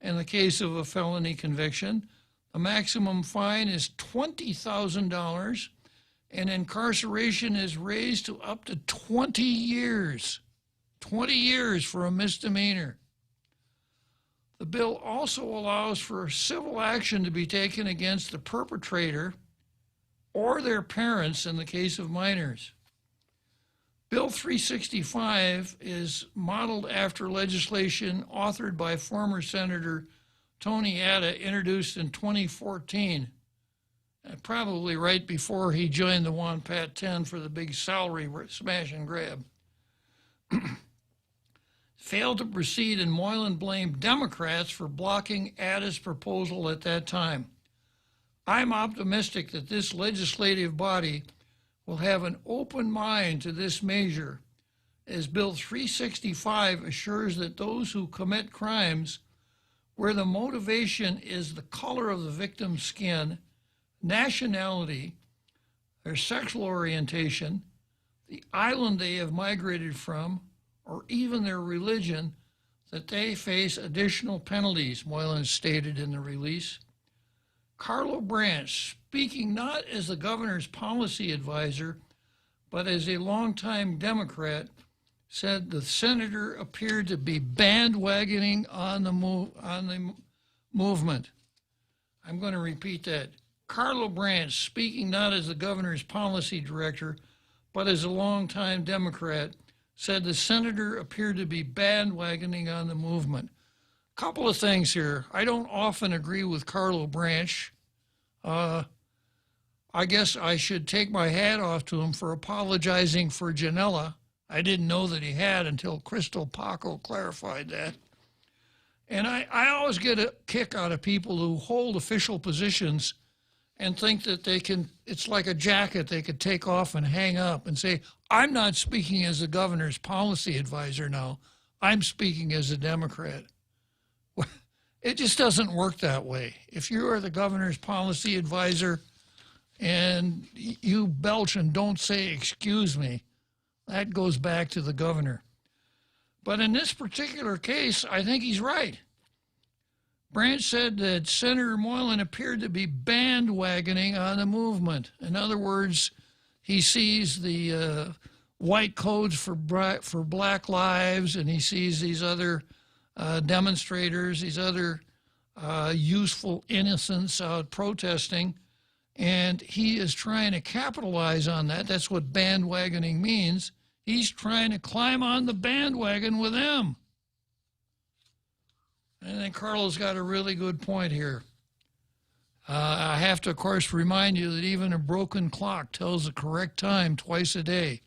In the case of a felony conviction, the maximum fine is $20,000, and incarceration is raised to up to 20 years. 20 years for a misdemeanor. The bill also allows for civil action to be taken against the perpetrator or their parents in the case of minors. Bill 365 is modeled after legislation authored by former Senator Tony Atta, introduced in 2014, probably right before he joined the Wampat 10 for the big salary smash and grab. Failed to proceed, and Moylan blamed Democrats for blocking Atta's proposal at that time. I'm optimistic that this legislative body will have an open mind to this measure, as Bill 365 assures that those who commit crimes where the motivation is the color of the victim's skin, nationality, their sexual orientation, the island they have migrated from, or even their religion, that they face additional penalties, Moylan stated in the release. Carlo Branch, speaking not as the governor's policy advisor, but as a longtime Democrat, said the senator appeared to be bandwagoning on the movement. I'm going to repeat that. Carlo Branch, speaking not as the governor's policy director, but as a longtime Democrat, said the senator appeared to be bandwagoning on the movement. A couple of things here. I don't often agree with Carlo Branch. I guess I should take my hat off to him for apologizing for Janella. I didn't know that he had until Crystal Paco clarified that. And I always get a kick out of people who hold official positions and think that they can, it's like a jacket they could take off and hang up and say, I'm not speaking as the governor's policy advisor now. I'm speaking as a Democrat. It just doesn't work that way. If you are the governor's policy advisor and you belch and don't say, excuse me, that goes back to the governor. But in this particular case, I think he's right. Branch said that Senator Moylan appeared to be bandwagoning on the movement. In other words, he sees the white codes for Black Lives, and he sees these other demonstrators, these other useful innocents out protesting, and he is trying to capitalize on that. That's what bandwagoning means. He's trying to climb on the bandwagon with them. And then Carlos got a really good point here. I have to, of course, remind you that even a broken clock tells the correct time twice a day.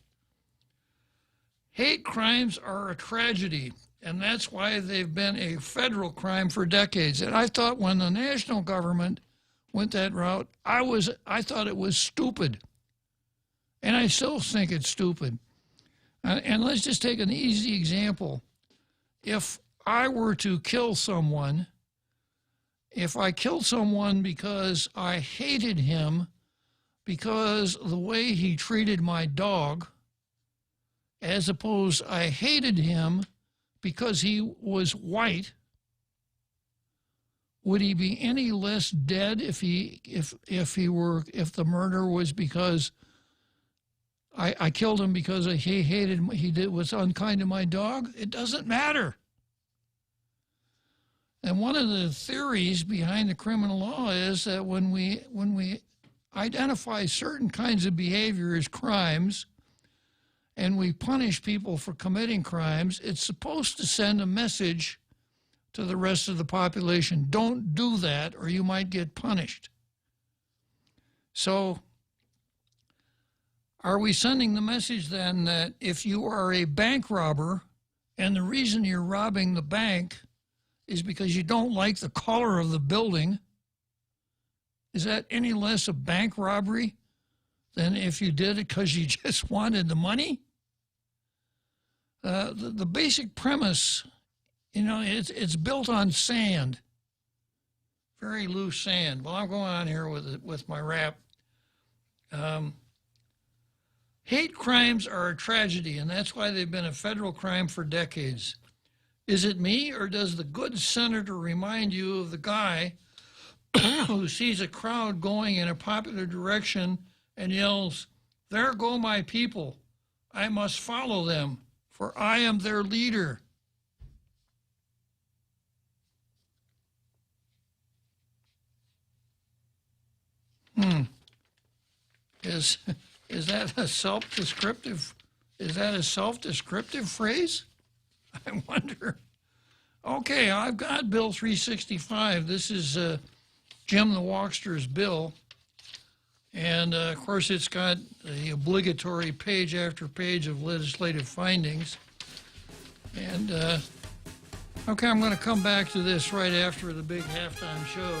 Hate crimes are a tragedy, and that's why they've been a federal crime for decades. And I thought when the national government went that route, I thought it was stupid. And I still think it's stupid. And let's just take an easy example. If I were to kill someone, if I killed someone because I hated him because the way he treated my dog, as opposed I hated him because he was white, would he be any less dead if the murder was because I killed him because was unkind to my dog? It doesn't matter. And one of the theories behind the criminal law is that when we identify certain kinds of behavior as crimes and we punish people for committing crimes, it's supposed to send a message to the rest of the population. Don't do that or you might get punished. So are we sending the message then that if you are a bank robber and the reason you're robbing the bank is because you don't like the color of the building, is that any less a bank robbery than if you did it because you just wanted the money? The basic premise, it's built on sand, very loose sand. Well, I'm going on here with my rap. Hate crimes are a tragedy, and that's why they've been a federal crime for decades. Is it me, or does the good senator remind you of the guy who sees a crowd going in a popular direction and yells, "There go my people. I must follow them, for I am their leader"? Is that a self-descriptive? Is that a self-descriptive phrase? I wonder. Okay, I've got Bill 365. This is Jim the Walkster's bill. And, of course, it's got the obligatory page after page of legislative findings. And, okay, I'm going to come back to this right after the big halftime show.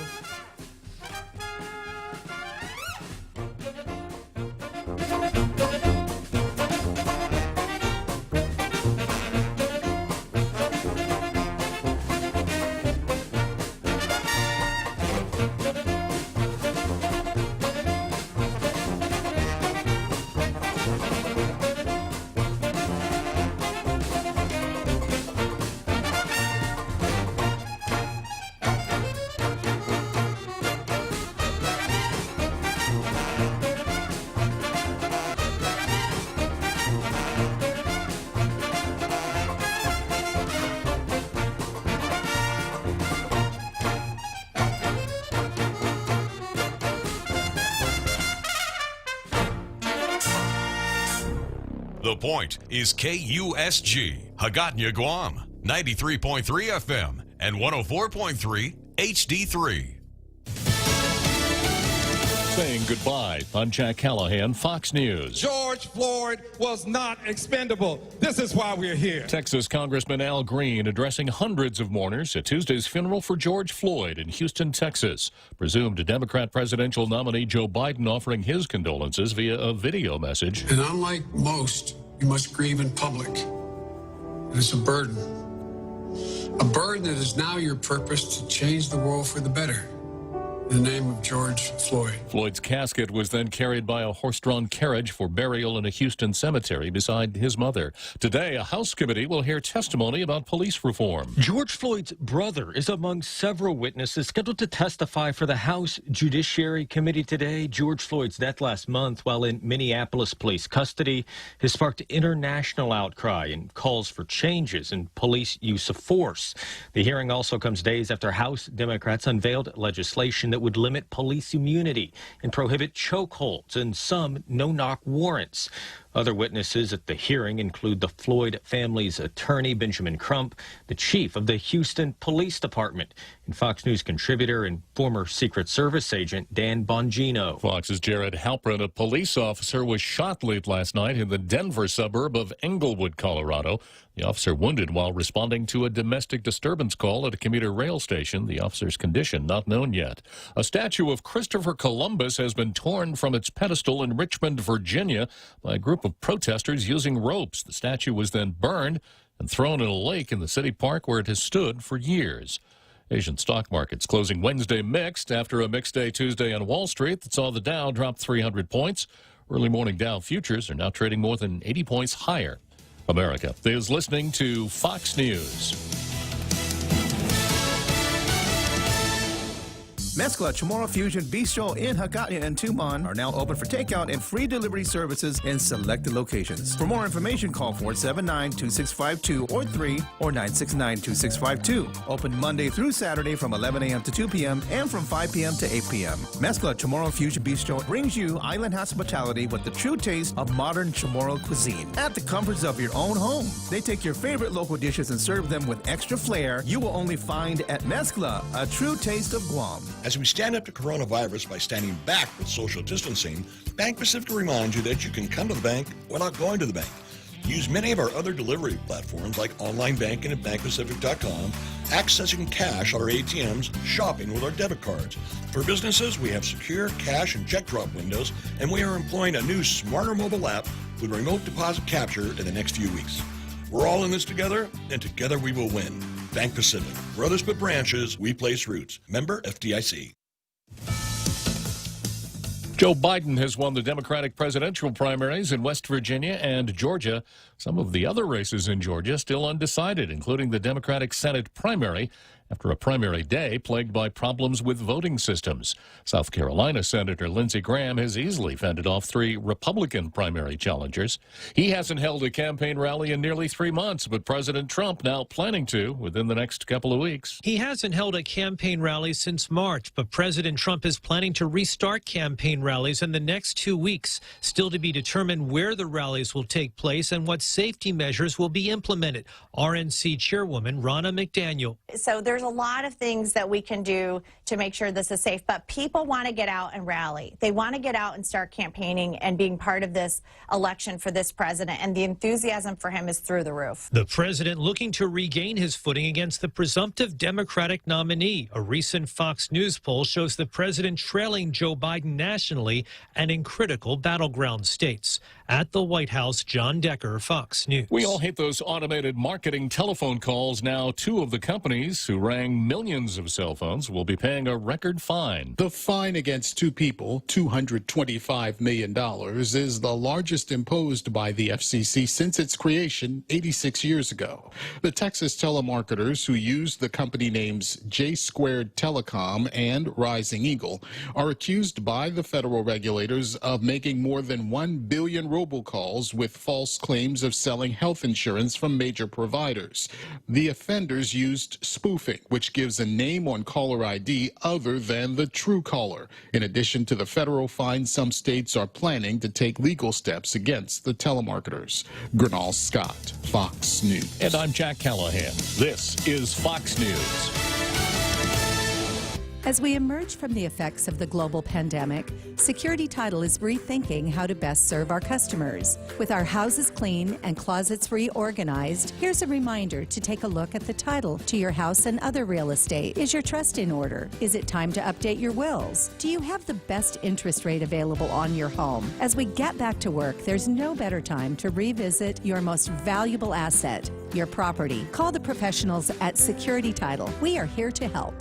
The Point is KUSG, Hagåtña, Guam, 93.3 FM and 104.3 HD3. saying goodbye. I'm Jack Callahan, Fox News. George Floyd was not expendable. This is why we're here. Texas Congressman Al Green addressing hundreds of mourners at Tuesday's funeral for George Floyd in Houston, Texas. Presumed Democrat presidential nominee Joe Biden offering his condolences via a video message. And unlike most, you must grieve in public. It is a burden. A burden that is now your purpose to change the world for the better. In the name of George Floyd. Floyd's casket was then carried by a horse-drawn carriage for burial in a Houston cemetery beside his mother. Today, a House committee will hear testimony about police reform. George Floyd's brother is among several witnesses scheduled to testify for the House Judiciary Committee today. George Floyd's death last month while in Minneapolis police custody has sparked international outcry and calls for changes in police use of force. The hearing also comes days after House Democrats unveiled legislation that would limit police immunity and prohibit chokeholds and some no-knock warrants. Other witnesses at the hearing include the Floyd family's attorney, Benjamin Crump, the chief of the Houston Police Department, and Fox News contributor and former Secret Service agent Dan Bongino. Fox's Jared Halpern, a police officer, was shot late last night in the Denver suburb of Englewood, Colorado. The officer wounded while responding to a domestic disturbance call at a commuter rail station. The officer's condition not known yet. A statue of Christopher Columbus has been torn from its pedestal in Richmond, Virginia, by a group of protesters using ropes. The statue was then burned and thrown in a lake in the city park where it has stood for years. Asian stock markets closing Wednesday mixed after a mixed day Tuesday on Wall Street that saw the Dow drop 300 points. Early morning Dow futures are now trading more than 80 points higher. America is listening to Fox News. Mezcla Chamorro Fusion Bistro in Hagåtña and Tumon are now open for takeout and free delivery services in selected locations. For more information, call 479-2652 or 3 or 969-2652. Open Monday through Saturday from 11 a.m. to 2 p.m. and from 5 p.m. to 8 p.m. Mezcla Chamorro Fusion Bistro brings you island hospitality with the true taste of modern Chamorro cuisine at the comforts of your own home. They take your favorite local dishes and serve them with extra flair you will only find at Mezcla, a true taste of Guam. As we stand up to coronavirus by standing back with social distancing, Bank Pacific reminds you that you can come to the bank without going to the bank. Use many of our other delivery platforms like online banking at bankpacific.com, accessing cash at our ATMs, shopping with our debit cards. For businesses, we have secure cash and check drop windows, and we are employing a new smarter mobile app with remote deposit capture in the next few weeks. We're all in this together, and together we will win. Bank Pacific. Where others put branches, we place roots. Member FDIC. Joe Biden has won the Democratic presidential primaries in West Virginia and Georgia. Some of the other races in Georgia still undecided, including the Democratic Senate primary, after a primary day plagued by problems with voting systems. South Carolina Senator Lindsey Graham has easily fended off 3 Republican primary challengers. He hasn't held a campaign rally in nearly 3 months, but President Trump now planning to within the next couple of weeks. He hasn't held a campaign rally since March, but President Trump is planning to restart campaign rallies in the next 2 weeks. Still to be determined where the rallies will take place and what safety measures will be implemented. RNC Chairwoman Ronna McDaniel. So there's a lot of things that we can do to make sure this is safe, but people want to get out and rally. They want to get out and start campaigning and being part of this election for this president, and the enthusiasm for him is through the roof. The president looking to regain his footing against the presumptive Democratic nominee. A recent Fox News poll shows the president trailing Joe Biden nationally and in critical battleground states. At the White House, John Decker, Fox News. We all hate those automated marketing telephone calls. Now, 2 of the companies who rang millions of cell phones will be paying a record fine. The fine against 2 people, $225 million, is the largest imposed by the FCC since its creation 86 years ago. The Texas telemarketers who used the company names J Squared Telecom and Rising Eagle are accused by the federal regulators of making more than 1 billion robocalls with false claims of selling health insurance from major providers. The offenders used spoofing, which gives a name on caller ID other than the true caller. In addition to the federal fine, some states are planning to take legal steps against the telemarketers. Gernal Scott, Fox News. And I'm Jack Callahan. This is Fox News. As we emerge from the effects of the global pandemic, Security Title is rethinking how to best serve our customers. With our houses clean and closets reorganized, here's a reminder to take a look at the title to your house and other real estate. Is your trust in order? Is it time to update your wills? Do you have the best interest rate available on your home? As we get back to work, there's no better time to revisit your most valuable asset, your property. Call the professionals at Security Title. We are here to help.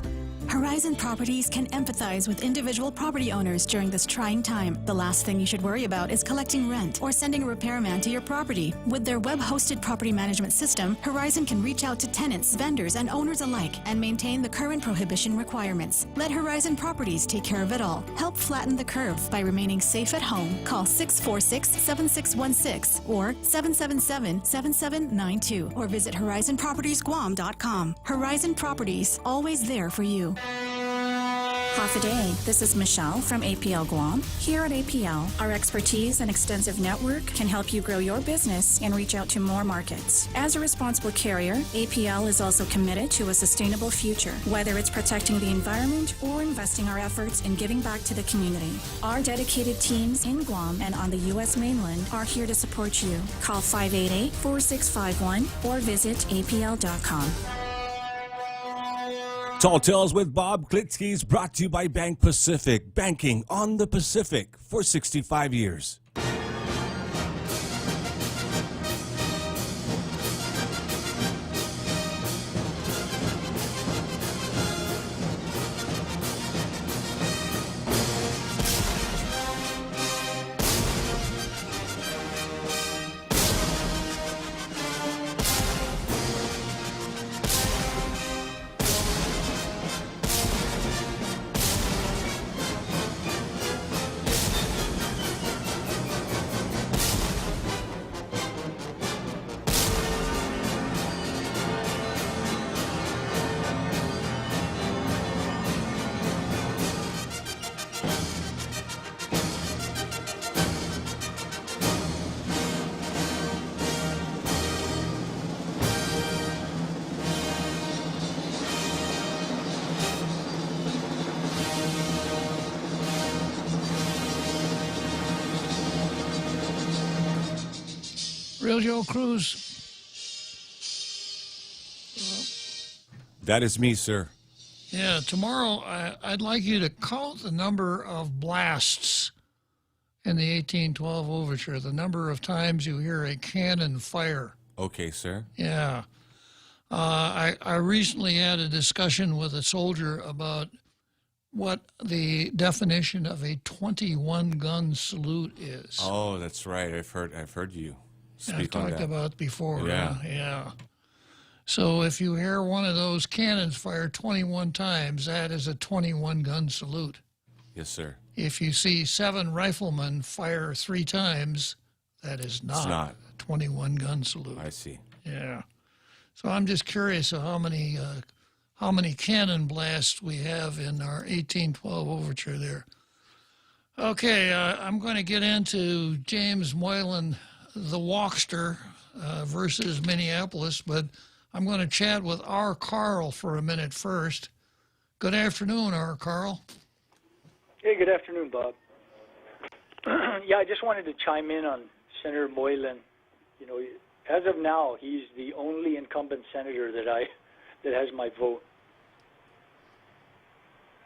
Horizon Properties can empathize with individual property owners during this trying time. The last thing you should worry about is collecting rent or sending a repairman to your property. With their web-hosted property management system, Horizon can reach out to tenants, vendors, and owners alike and maintain the current prohibition requirements. Let Horizon Properties take care of it all. Help flatten the curve by remaining safe at home. Call 646-7616 or 777-7792 or visit horizonpropertiesguam.com. Horizon Properties, always there for you. Half a day. This is Michelle from APL Guam. Here at APL, our expertise and extensive network can help you grow your business and reach out to more markets. As a responsible carrier, APL is also committed to a sustainable future, whether it's protecting the environment or investing our efforts in giving back to the community. Our dedicated teams in Guam and on the U.S. mainland are here to support you. Call 588-4651 or visit apl.com. Tall Tales with Bob Klitzkie is brought to you by Bank Pacific, banking on the Pacific for 65 years. Real Joe Cruz. That is me, sir. Yeah, tomorrow I'd like you to count the number of blasts in the 1812 overture, the number of times you hear a cannon fire. Okay, sir. Yeah. I recently had a discussion with a soldier about what the definition of a 21-gun salute is. Oh, that's right. I've heard you speak on I've talked that. about before. Yeah. Yeah. So if you hear one of those cannons fire 21 times, that is a 21-gun salute. Yes, sir. If you see 7 riflemen fire 3 times, that is not a 21-gun salute. I see. Yeah. So I'm just curious of how many cannon blasts we have in our 1812 overture there. Okay, I'm going to get into James Moylan, the Walkster, versus Minneapolis, but I'm going to chat with R. Carl for a minute first. Good afternoon, R. Carl. Hey, good afternoon, Bob. Yeah, I just wanted to chime in on Senator Moylan. You know, as of now, he's the only incumbent senator that has my vote.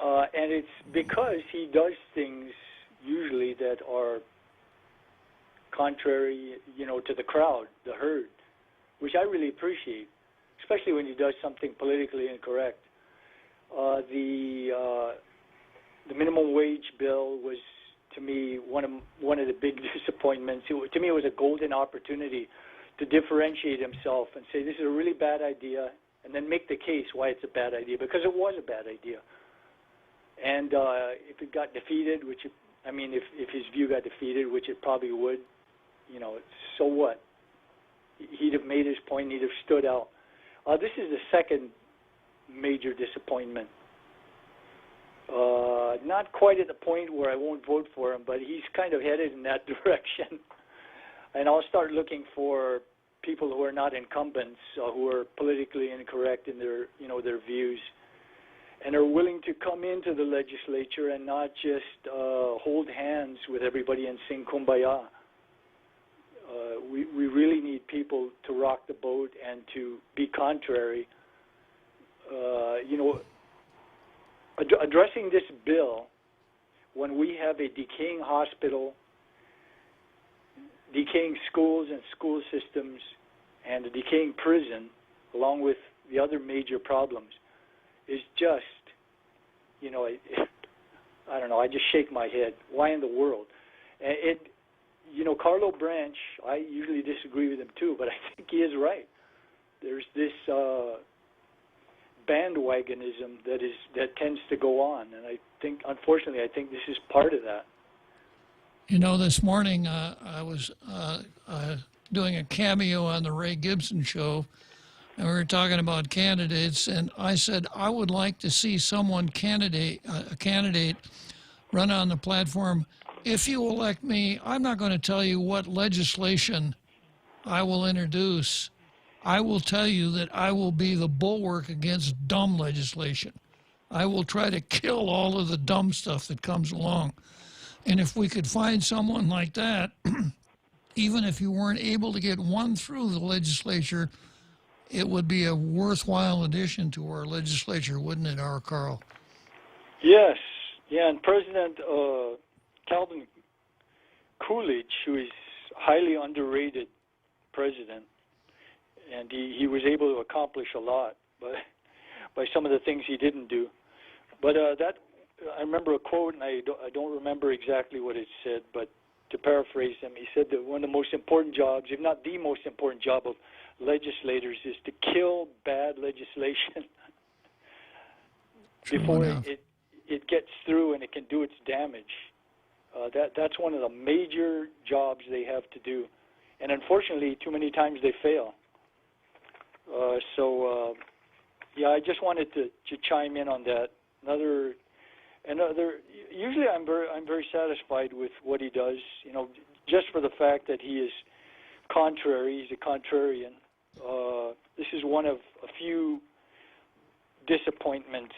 And it's because he does things usually that are contrary, to the crowd, the herd, which I really appreciate, especially when he does something politically incorrect. The minimum wage bill was, to me, one of the big disappointments. To me, it was a golden opportunity to differentiate himself and say this is a really bad idea, and then make the case why it's a bad idea, because it was a bad idea. And if it got defeated, if his view got defeated, which it probably would, so what? He'd have made his point. He'd have stood out. This is the second major disappointment. Not quite at the point where I won't vote for him, but he's kind of headed in that direction. And I'll start looking for people who are not incumbents, who are politically incorrect in their views. and are willing to come into the legislature and not just hold hands with everybody and sing Kumbaya. We really need people to rock the boat and to be contrary. Addressing this bill when we have a decaying hospital, decaying schools and school systems, and a decaying prison, along with the other major problems, is just, I don't know, I just shake my head. Why in the world? Carlo Branch, I usually disagree with him too, but I think he is right. There's this bandwagonism that tends to go on, and I think, unfortunately, this is part of that. This morning I was doing a cameo on the Ray Gibson show, and we were talking about candidates, and I said I would like to see a candidate run on the platform. If you elect me, I'm not going to tell you what legislation I will introduce. I will tell you that I will be the bulwark against dumb legislation. I will try to kill all of the dumb stuff that comes along. And if we could find someone like that, even if you weren't able to get one through the legislature, it would be a worthwhile addition to our legislature, wouldn't it, Carl? Yes. Yeah, and President Calvin Coolidge, who is highly underrated president, and he was able to accomplish a lot by some of the things he didn't do. But I remember a quote, and I don't remember exactly what it said, but to paraphrase him, he said that one of the most important jobs, if not the most important job of legislators, is to kill bad legislation before it gets through and it can do its damage. That's one of the major jobs they have to do. And unfortunately, too many times they fail. I just wanted to chime in on that. Usually I'm very satisfied with what he does, just for the fact that he is contrary. He's a contrarian. This is one of a few disappointments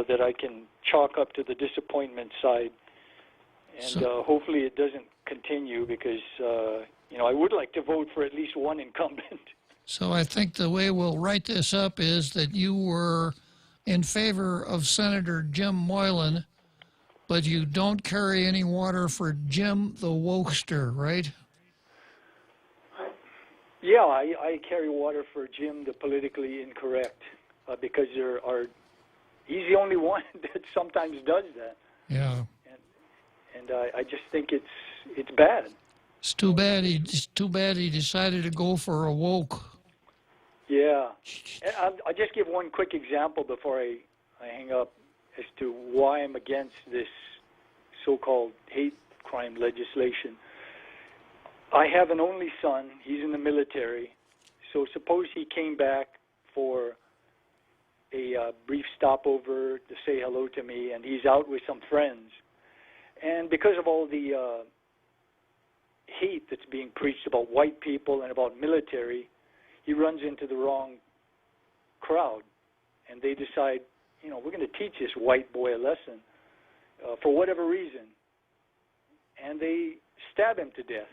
that I can chalk up to the disappointment side. And hopefully it doesn't continue because, I would like to vote for at least one incumbent. So I think the way we'll write this up is that you were in favor of Senator Jim Moylan, but you don't carry any water for Jim the Wokester, right? Yeah, I carry water for Jim the politically incorrect because he's the only one that sometimes does that. Yeah. And I just think it's bad. It's too bad he decided to go for a woke. Yeah. And I'll just give one quick example before I hang up as to why I'm against this so-called hate crime legislation. I have an only son. He's in the military. So suppose he came back for a brief stopover to say hello to me, and he's out with some friends. And because of all the hate that's being preached about white people and about military, he runs into the wrong crowd. And they decide, we're going to teach this white boy a lesson for whatever reason. And they stab him to death.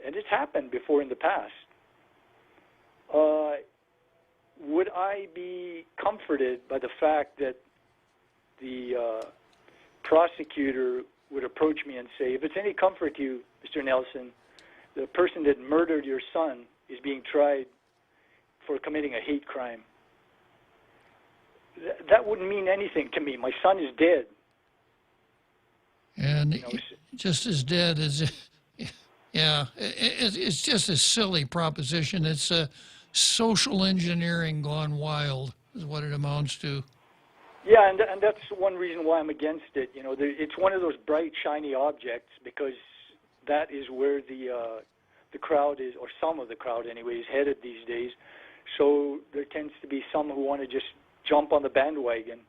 And it's happened before in the past. Would I be comforted by the fact that the prosecutor would approach me and say, if it's any comfort to you, Mr. Nelson, the person that murdered your son is being tried for committing a hate crime? That wouldn't mean anything to me. My son is dead. And just as dead as, yeah, it's just a silly proposition. It's social engineering gone wild is what it amounts to. Yeah, and that's one reason why I'm against it. It's one of those bright, shiny objects because that is where the crowd is, or some of the crowd anyway, is headed these days. So there tends to be some who want to just jump on the bandwagon,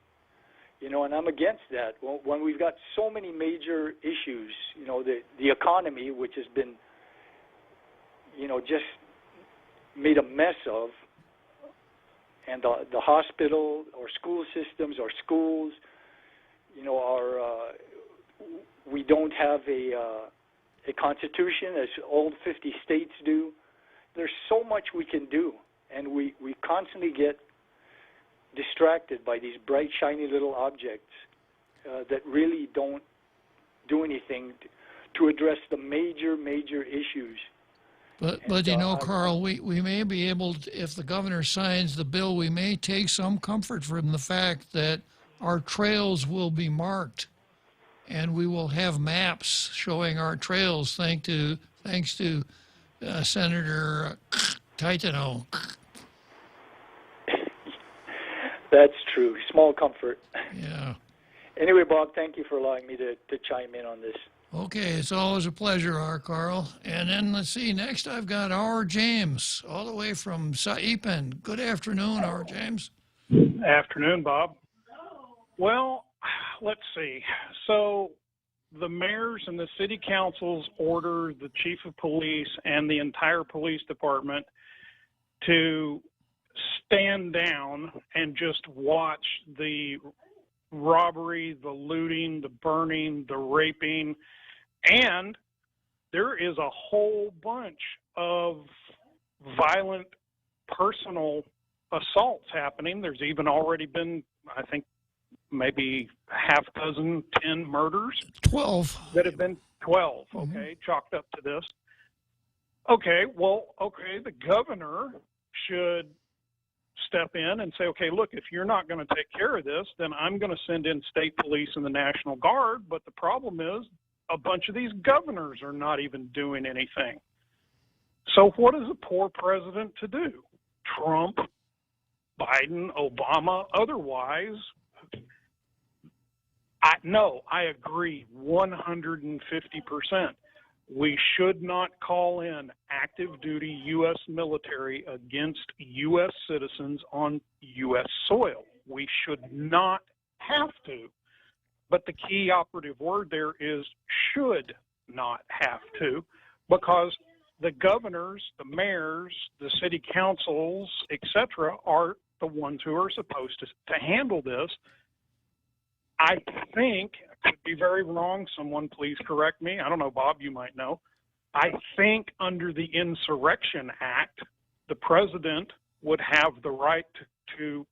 and I'm against that. When we've got so many major issues, the economy, which has been, just made a mess of, and the hospital or school systems or schools, we don't have a constitution as all 50 states do. There's so much we can do, and we constantly get distracted by these bright, shiny little objects that really don't do anything to address the major issues. But Carl, we may be able to, if the governor signs the bill, we may take some comfort from the fact that our trails will be marked, and we will have maps showing our trails thanks to Senator Titano. That's true. Small comfort. Yeah. Anyway, Bob, thank you for allowing me to chime in on this. Okay, it's always a pleasure, Carl. And then let's see, next I've got our James, all the way from Saipan. Good afternoon, our James. Afternoon, Bob. Well, let's see. So the mayors and the city councils order the chief of police and the entire police department to stand down and just watch the robbery, the looting, the burning, the raping, and there is a whole bunch of violent personal assaults happening. There's even already been, I think, maybe half dozen, 10 murders. 12. That have been 12, okay, chalked up to this. Okay, the governor should step in and say, okay, look, if you're not going to take care of this, then I'm going to send in state police and the National Guard. But the problem is a bunch of these governors are not even doing anything. So what is a poor president to do? Trump, Biden, Obama, otherwise, I agree 150%. We should not call in active duty U.S. military against U.S. citizens on U.S. soil. We should not have to. But the key operative word there is should not have to, because the governors, the mayors, the city councils, etc., are the ones who are supposed to handle this. I think, I could be very wrong, someone please correct me. I don't know, Bob, you might know. I think under the Insurrection Act, the president would have the right to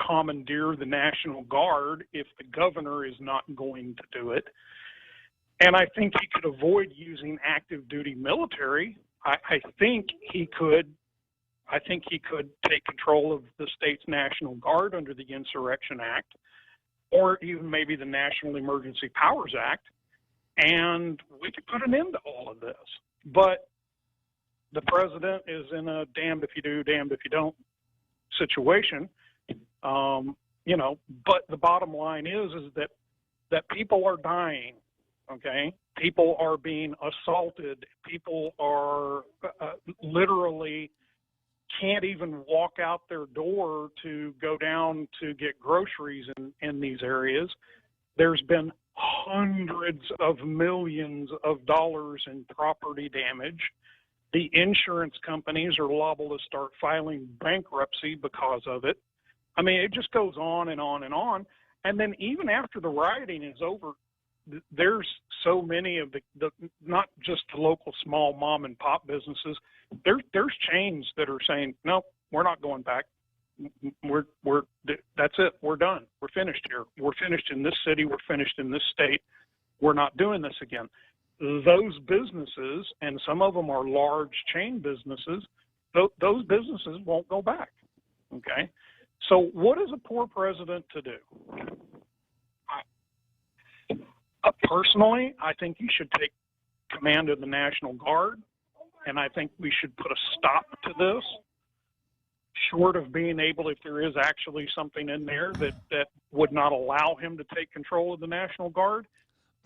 commandeer the National Guard if the governor is not going to do it. And I think he could avoid using active duty military. I think he could take control of the state's National Guard under the Insurrection Act, or even maybe the National Emergency Powers Act, and we could put an end to all of this. But the president is in a damned if you do, damned if you don't situation. But the bottom line is that people are dying, okay? People are being assaulted. People are literally can't even walk out their door to go down to get groceries in these areas. There's been hundreds of millions of dollars in property damage. The insurance companies are liable to start filing bankruptcy because of it. I mean, it just goes on and on and on. And then even after the rioting is over, there's so many of the not just the local small mom and pop businesses. There's chains that are saying, no, we're not going back. That's it. We're done. We're finished here. We're finished in this city. We're finished in this state. We're not doing this again. Those businesses, and some of them are large chain businesses, those businesses won't go back. Okay. So what is a poor president to do? Personally, I think he should take command of the National Guard, and I think we should put a stop to this, short of being able, if there is actually something in there that would not allow him to take control of the National Guard.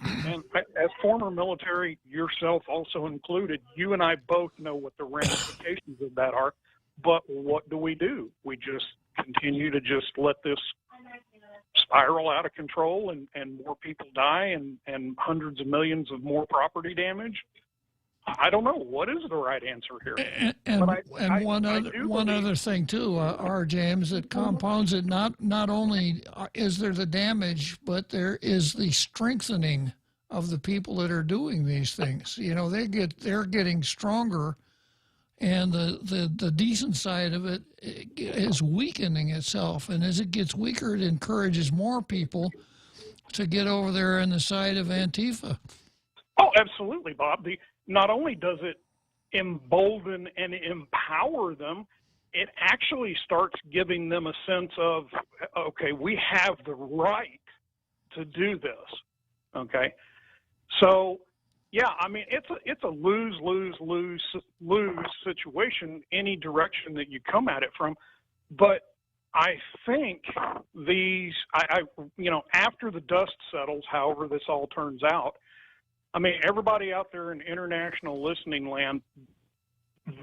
And as former military, yourself also included, you and I both know what the ramifications of that are, but what do? We just continue to just let this spiral out of control and more people die and hundreds of millions of more property damage. I don't know what is the right answer here. And one other thing too, James, that compounds it. Not only is there the damage, but there is the strengthening of the people that are doing these things. You know, they're getting stronger, and the decent side of it is weakening itself. And as it gets weaker, it encourages more people to get over there on the side of Antifa. Oh, absolutely, Bob. Not only does it embolden and empower them, it actually starts giving them a sense of, okay, we have the right to do this. Okay, so yeah, I mean it's a lose situation any direction that you come at it from, but I think after the dust settles, however this all turns out, I mean, everybody out there in international listening land,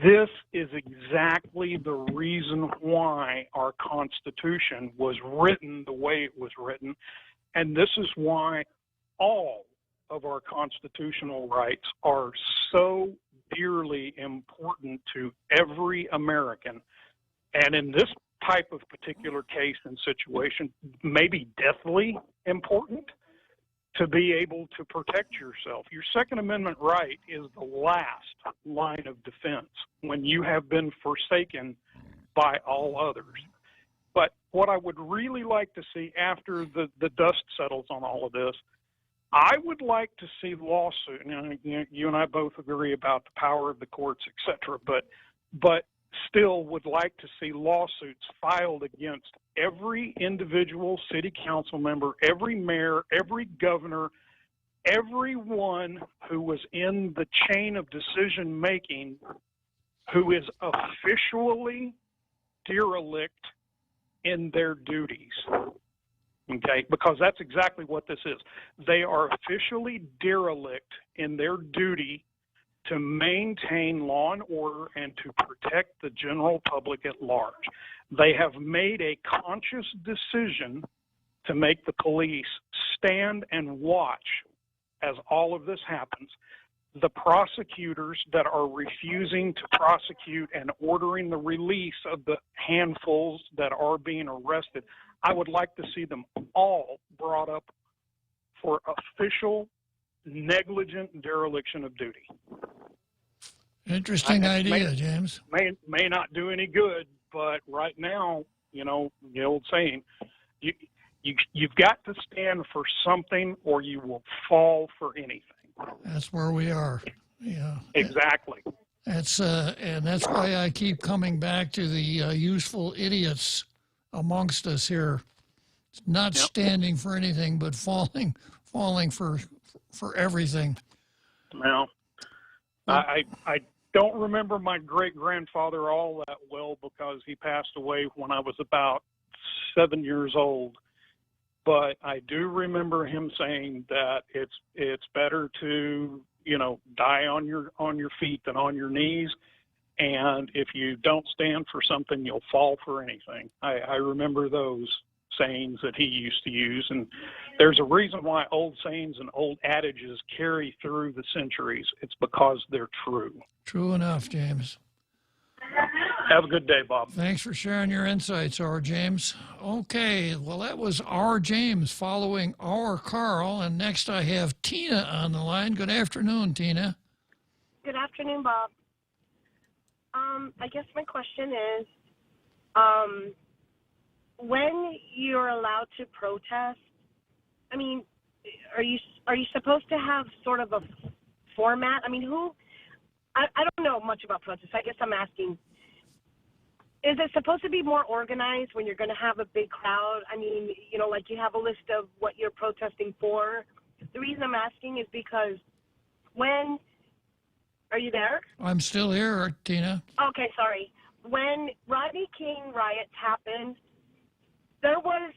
this is exactly the reason why our Constitution was written the way it was written, and this is why all of our constitutional rights are so dearly important to every American, and in this type of particular case and situation, maybe deathly important, to be able to protect yourself. Your Second Amendment right is the last line of defense when you have been forsaken by all others. But what I would really like to see after the dust settles on all of this, I would like to see lawsuit. You and I both agree about the power of the courts, et cetera, but still would like to see lawsuits filed against every individual city council member, every mayor, every governor, everyone who was in the chain of decision making who is officially derelict in their duties. Okay, because that's exactly what this is. They are officially derelict in their duty to maintain law and order and to protect the general public at large. They have made a conscious decision to make the police stand and watch as all of this happens. The prosecutors that are refusing to prosecute and ordering the release of the handfuls that are being arrested, I would like to see them all brought up for official negligent dereliction of duty. Interesting idea, James. May not do any good, but right now, you know, the old saying, you've got to stand for something or you will fall for anything. That's where we are. Yeah. Exactly. And that's why I keep coming back to the useful idiots amongst us here, not standing for anything but falling for everything. Well, I don't remember my great-grandfather all that well because he passed away when I was about 7 years old. But I do remember him saying that it's better to, you know, die on your feet than on your knees. And if you don't stand for something, you'll fall for anything. I remember those sayings that he used to use. And there's a reason why old sayings and old adages carry through the centuries. It's because they're true. True enough, James. Have a good day, Bob. Thanks for sharing your insights, R. James. Okay, well, that was R. James following R. Carl. And next I have Tina on the line. Good afternoon, Tina. Good afternoon, Bob. I guess my question is, when you're allowed to protest, I mean, are you supposed to have sort of a format? I mean, I don't know much about protests. I guess I'm asking, is it supposed to be more organized when you're going to have a big crowd? I mean, you know, like you have a list of what you're protesting for. The reason I'm asking is because are you there? I'm still here, Tina. Okay, sorry. When Rodney King riots happened, there was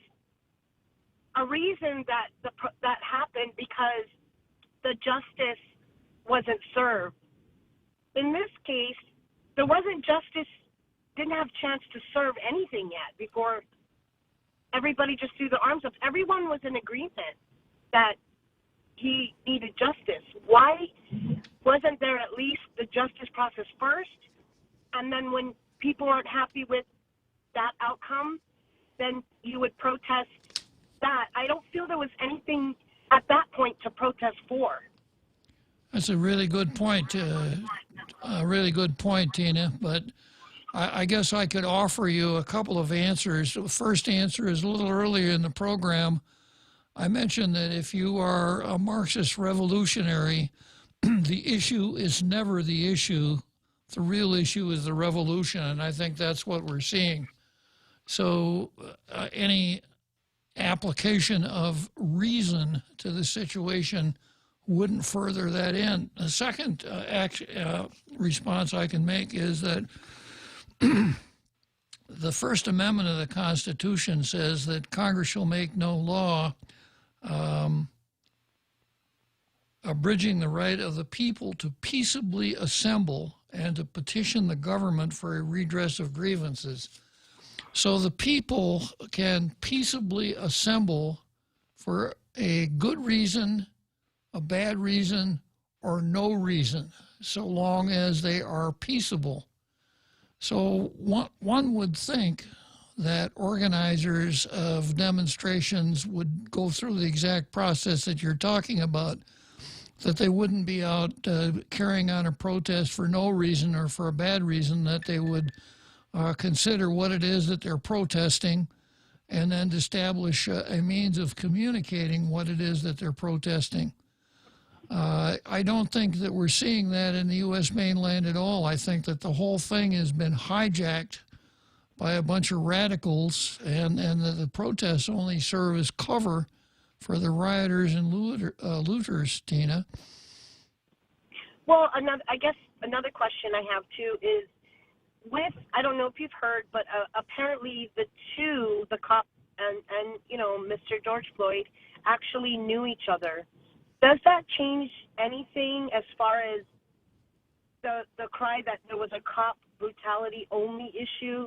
a reason that happened because the justice wasn't served. In this case, there wasn't justice, didn't have a chance to serve anything yet before everybody just threw their arms up. Everyone was in agreement that he needed justice. Why wasn't there at least the justice process first? And then when people aren't happy with that outcome, then you would protest that. I don't feel there was anything at that point to protest for. That's a really good point. Tina. But I guess I could offer you a couple of answers. The first answer is a little earlier in the program. I mentioned that if you are a Marxist revolutionary, the issue is never the issue. The real issue is the revolution, and I think that's what we're seeing. So any application of reason to the situation wouldn't further that end. The second response I can make is that the First Amendment of the Constitution says that Congress shall make no law abridging the right of the people to peaceably assemble and to petition the government for a redress of grievances. So the people can peaceably assemble for a good reason, a bad reason, or no reason, so long as they are peaceable. So one would think that organizers of demonstrations would go through the exact process that you're talking about, that they wouldn't be out carrying on a protest for no reason or for a bad reason, that they would consider what it is that they're protesting and then establish a means of communicating what it is that they're protesting. I don't think that we're seeing that in the U.S. mainland at all. I think that the whole thing has been hijacked by a bunch of radicals, and that the protests only serve as cover for the rioters and looters, Tina. Well, I guess another question I have too is, I don't know if you've heard, but apparently the cop and Mr. George Floyd actually knew each other. Does that change anything as far as the cry that there was a cop brutality only issue?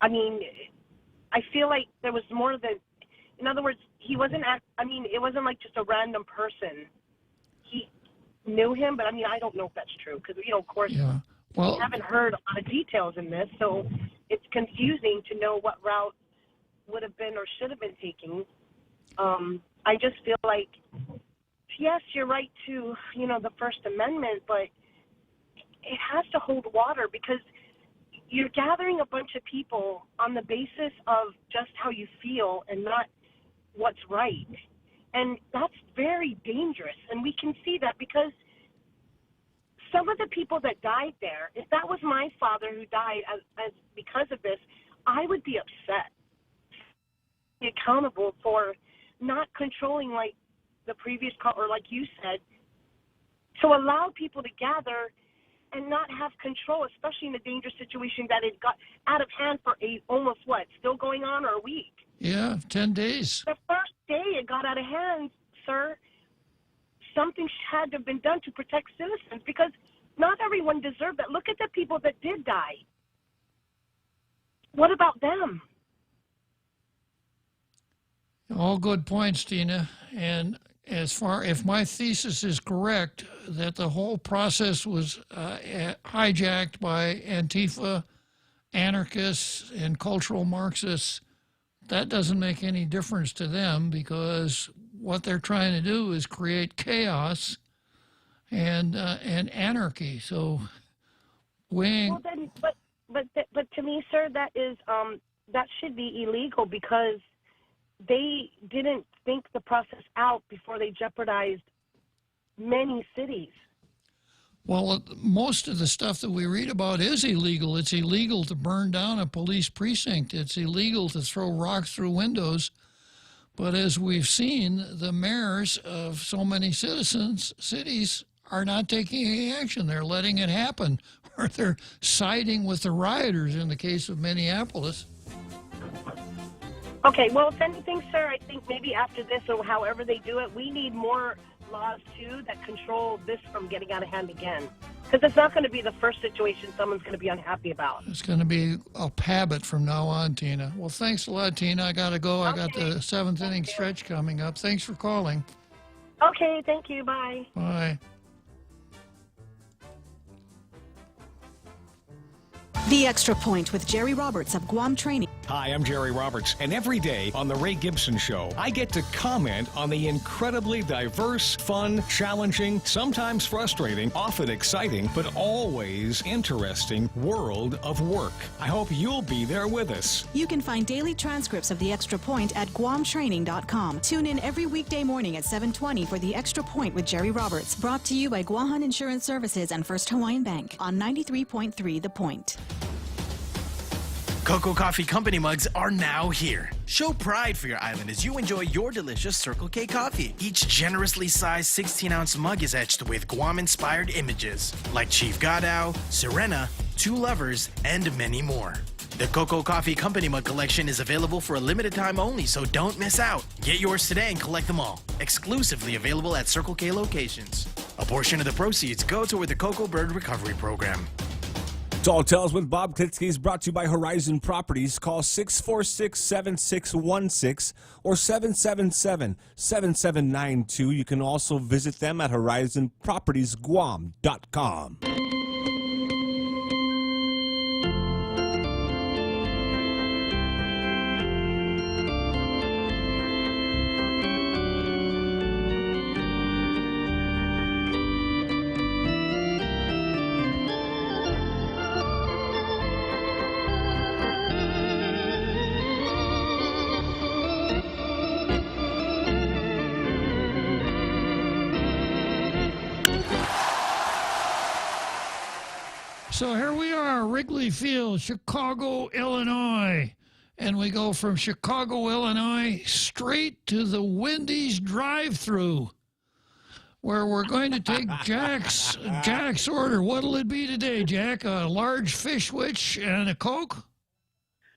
I mean, I feel like there was more than, in other words, it wasn't like just a random person. He knew him, but I don't know if that's true because, of course, we haven't heard a lot of details in this, so it's confusing to know what route would have been or should have been taken. I just feel like, yes, you're right to, the First Amendment, but it has to hold water because you're gathering a bunch of people on the basis of just how you feel and not what's right. And that's very dangerous. And we can see that because some of the people that died there, if that was my father who died as because of this, I would be upset. Be accountable for not controlling like the previous call, or like you said, to allow people to gather and not have control, especially in a dangerous situation that it got out of hand for almost still going on, or a week? Yeah, 10 days. The first day it got out of hand, sir, something had to have been done to protect citizens because not everyone deserved that. Look at the people that did die. What about them? All good points, Tina. And if my thesis is correct, that the whole process was hijacked by Antifa, anarchists, and cultural Marxists, that doesn't make any difference to them because what they're trying to do is create chaos and anarchy. So, Well, then, but to me, sir, that is that should be illegal because they didn't think the process out before they jeopardized many cities. Well, most of the stuff that we read about is illegal. It's illegal to burn down a police precinct. It's illegal to throw rocks through windows. But as we've seen, the mayors of so many cities are not taking any action. They're letting it happen, or they're siding with the rioters in the case of Minneapolis. Okay, well, if anything, sir, I think maybe after this or however they do it, we need more laws, too, that control this from getting out of hand again. Because it's not going to be the first situation someone's going to be unhappy about. It's going to be a habit from now on, Tina. Well, thanks a lot, Tina. I got to go. I got the seventh inning stretch coming up. Thanks for calling. Okay, thank you. Bye. Bye. The Extra Point with Jerry Roberts of Guam Training. Hi, I'm Jerry Roberts, and every day on The Ray Gibson Show, I get to comment on the incredibly diverse, fun, challenging, sometimes frustrating, often exciting, but always interesting world of work. I hope you'll be there with us. You can find daily transcripts of The Extra Point at guamtraining.com. Tune in every weekday morning at 7:20 for The Extra Point with Jerry Roberts. Brought to you by Guahan Insurance Services and First Hawaiian Bank on 93.3 The Point. Cocoa Coffee Company mugs are now here. Show pride for your island as you enjoy your delicious Circle K coffee. Each generously sized 16-ounce mug is etched with Guam-inspired images like Chief Gadao, Serena, Two Lovers, and many more. The Cocoa Coffee Company mug collection is available for a limited time only, so don't miss out. Get yours today and collect them all. Exclusively available at Circle K locations. A portion of the proceeds go toward the Cocoa Bird Recovery Program. Tall Tales with Bob Klitzkie is brought to you by Horizon Properties. Call 646-7616 or 777-7792. You can also visit them at horizonpropertiesguam.com. So here we are, Wrigley Field, Chicago, Illinois. And we go from Chicago, Illinois, straight to the Wendy's drive-thru, where we're going to take Jack's order. What'll it be today, Jack? A large fish witch and a Coke?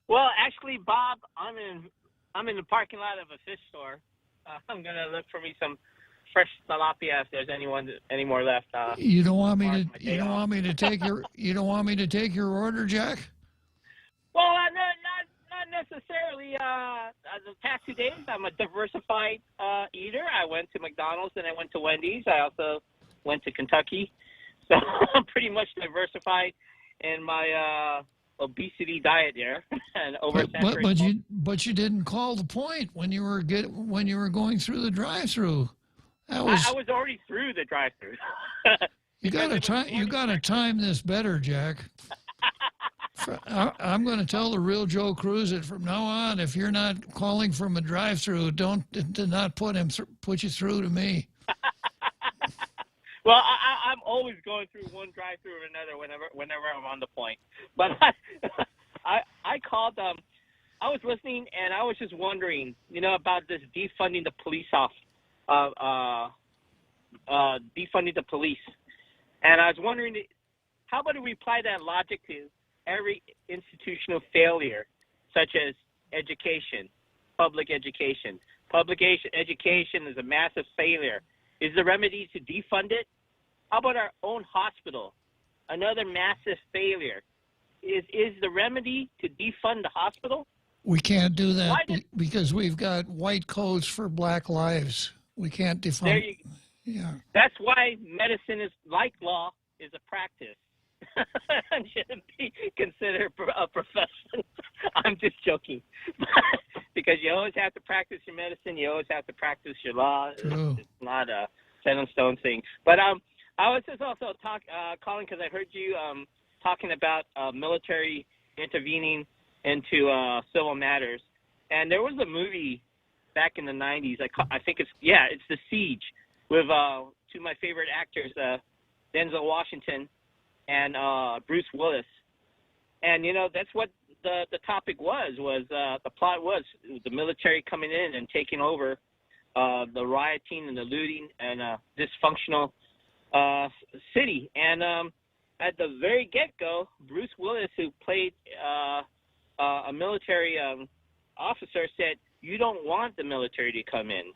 Well, actually, Bob, I'm in the parking lot of a fish store. I'm gonna look for me some fresh tilapia if there's any more left. You don't want me to take your order, Jack? Well, not necessarily. The past 2 days, I'm a diversified eater. I went to McDonald's and I went to Wendy's. I also went to Kentucky, so I'm pretty much diversified in my obesity diet there and oversaturation. But you didn't call the point when you were going through the drive-through. I was already through the drive-through. You gotta time this better, Jack. I'm going to tell the real Joe Cruz that from now on, if you're not calling from a drive-through, do not put you through to me. Well, I'm always going through one drive-through or another whenever I'm on the point. But I called. I was listening and I was just wondering, about this defunding the police defunding the police. And I was wondering, how about we apply that logic to every institutional failure, such as education, public education. Public education is a massive failure. Is the remedy to defund it? How about our own hospital? Another massive failure. Is the remedy to defund the hospital? We can't do that because we've got white coats for black lives. We can't defund. Yeah. That's why medicine is like law is a practice. It shouldn't be considered a profession. I'm just joking. Because you always have to practice your medicine. You always have to practice your law. True. It's not a set in stone thing. But I was just also calling because I heard you talking about military intervening into civil matters. And there was a movie back in the 90s. I think it's The Siege with two of my favorite actors, Denzel Washington and Bruce Willis. And, that's what the topic was the plot was the military coming in and taking over the rioting and the looting and dysfunctional city. And at the very get-go, Bruce Willis, who played a military officer, said, you don't want the military to come in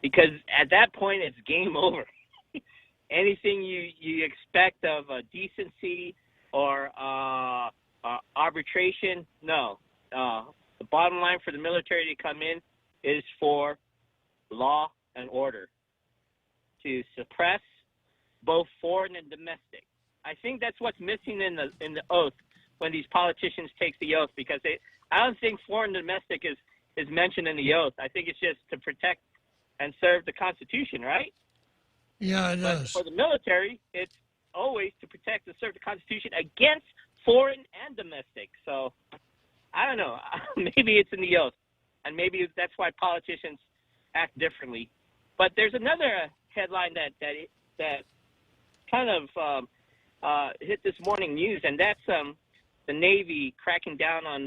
because at that point it's game over. Anything you expect of decency or arbitration, no. The bottom line for the military to come in is for law and order. to suppress both foreign and domestic. I think that's what's missing in the oath when these politicians take the oath, because I don't think foreign and domestic is mentioned in the oath. I think it's just to protect and serve the Constitution, right? Yeah, it But does. for the military, it's always to protect and serve the Constitution against foreign and domestic. So I don't know. Maybe it's in the oath, and maybe that's why politicians act differently. But there's another headline that kind of hit this morning news, and that's the Navy cracking down on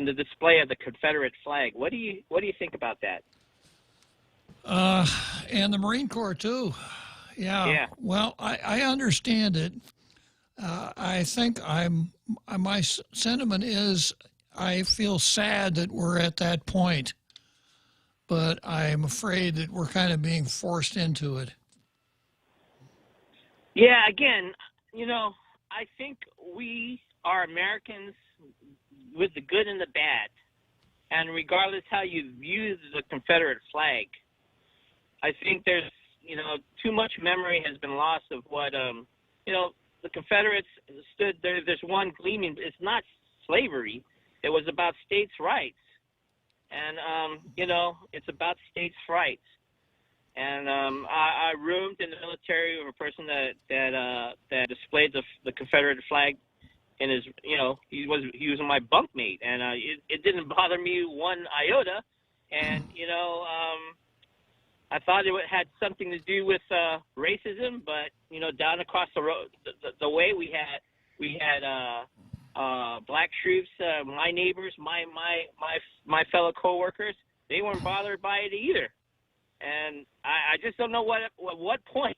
the display of the Confederate flag. What do you think about that? And the Marine Corps too. Yeah. Well, I understand it. I think my sentiment is I feel sad that we're at that point, but I'm afraid that we're kind of being forced into it. Yeah, again, I think we are Americans with the good and the bad. And regardless how you view the Confederate flag, I think there's, too much memory has been lost of what, the Confederates stood there. There's one gleaming. It's not slavery. It was about states' rights. And, it's about states' rights. And I roomed in the military with a person that displayed the Confederate flag in his, he was my bunkmate, and it didn't bother me one iota. And I thought it had something to do with racism, but down across the road, the way we had black troops, my neighbors, my fellow coworkers, they weren't bothered by it either. And I just don't know what point.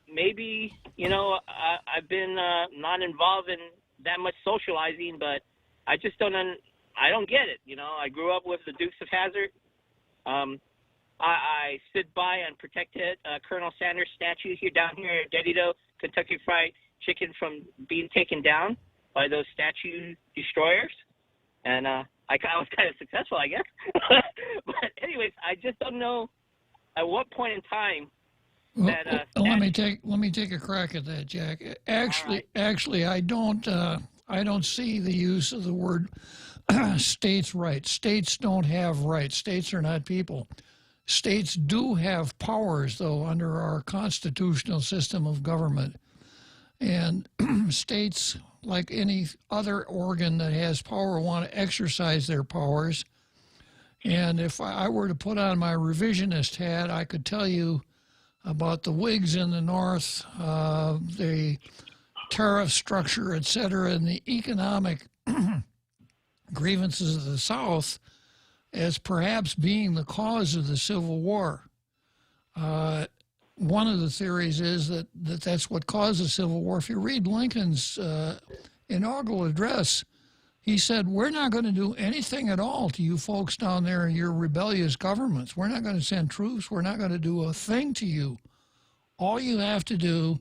Maybe I've been not involved in that much socializing, but I just don't get it. I grew up with the Dukes of Hazzard. I stood by and protected Colonel Sanders' statue down here at Dedido, Kentucky Fried Chicken, from being taken down by those statue destroyers, and I was kind of successful, I guess. But anyways, I just don't know at what point in time that. Let me take a crack at that, Jack. Actually, I don't see the use of the word states' rights. States don't have rights. States are not people. States do have powers, though, under our constitutional system of government. And states, like any other organ that has power, want to exercise their powers. And if I were to put on my revisionist hat, I could tell you about the Whigs in the North, the tariff structure, et cetera, and the economic grievances of the South as perhaps being the cause of the Civil War. One of the theories is that's what caused the Civil War. If you read Lincoln's inaugural address, he said, we're not going to do anything at all to you folks down there in your rebellious governments. We're not going to send troops. We're not going to do a thing to you. All you have to do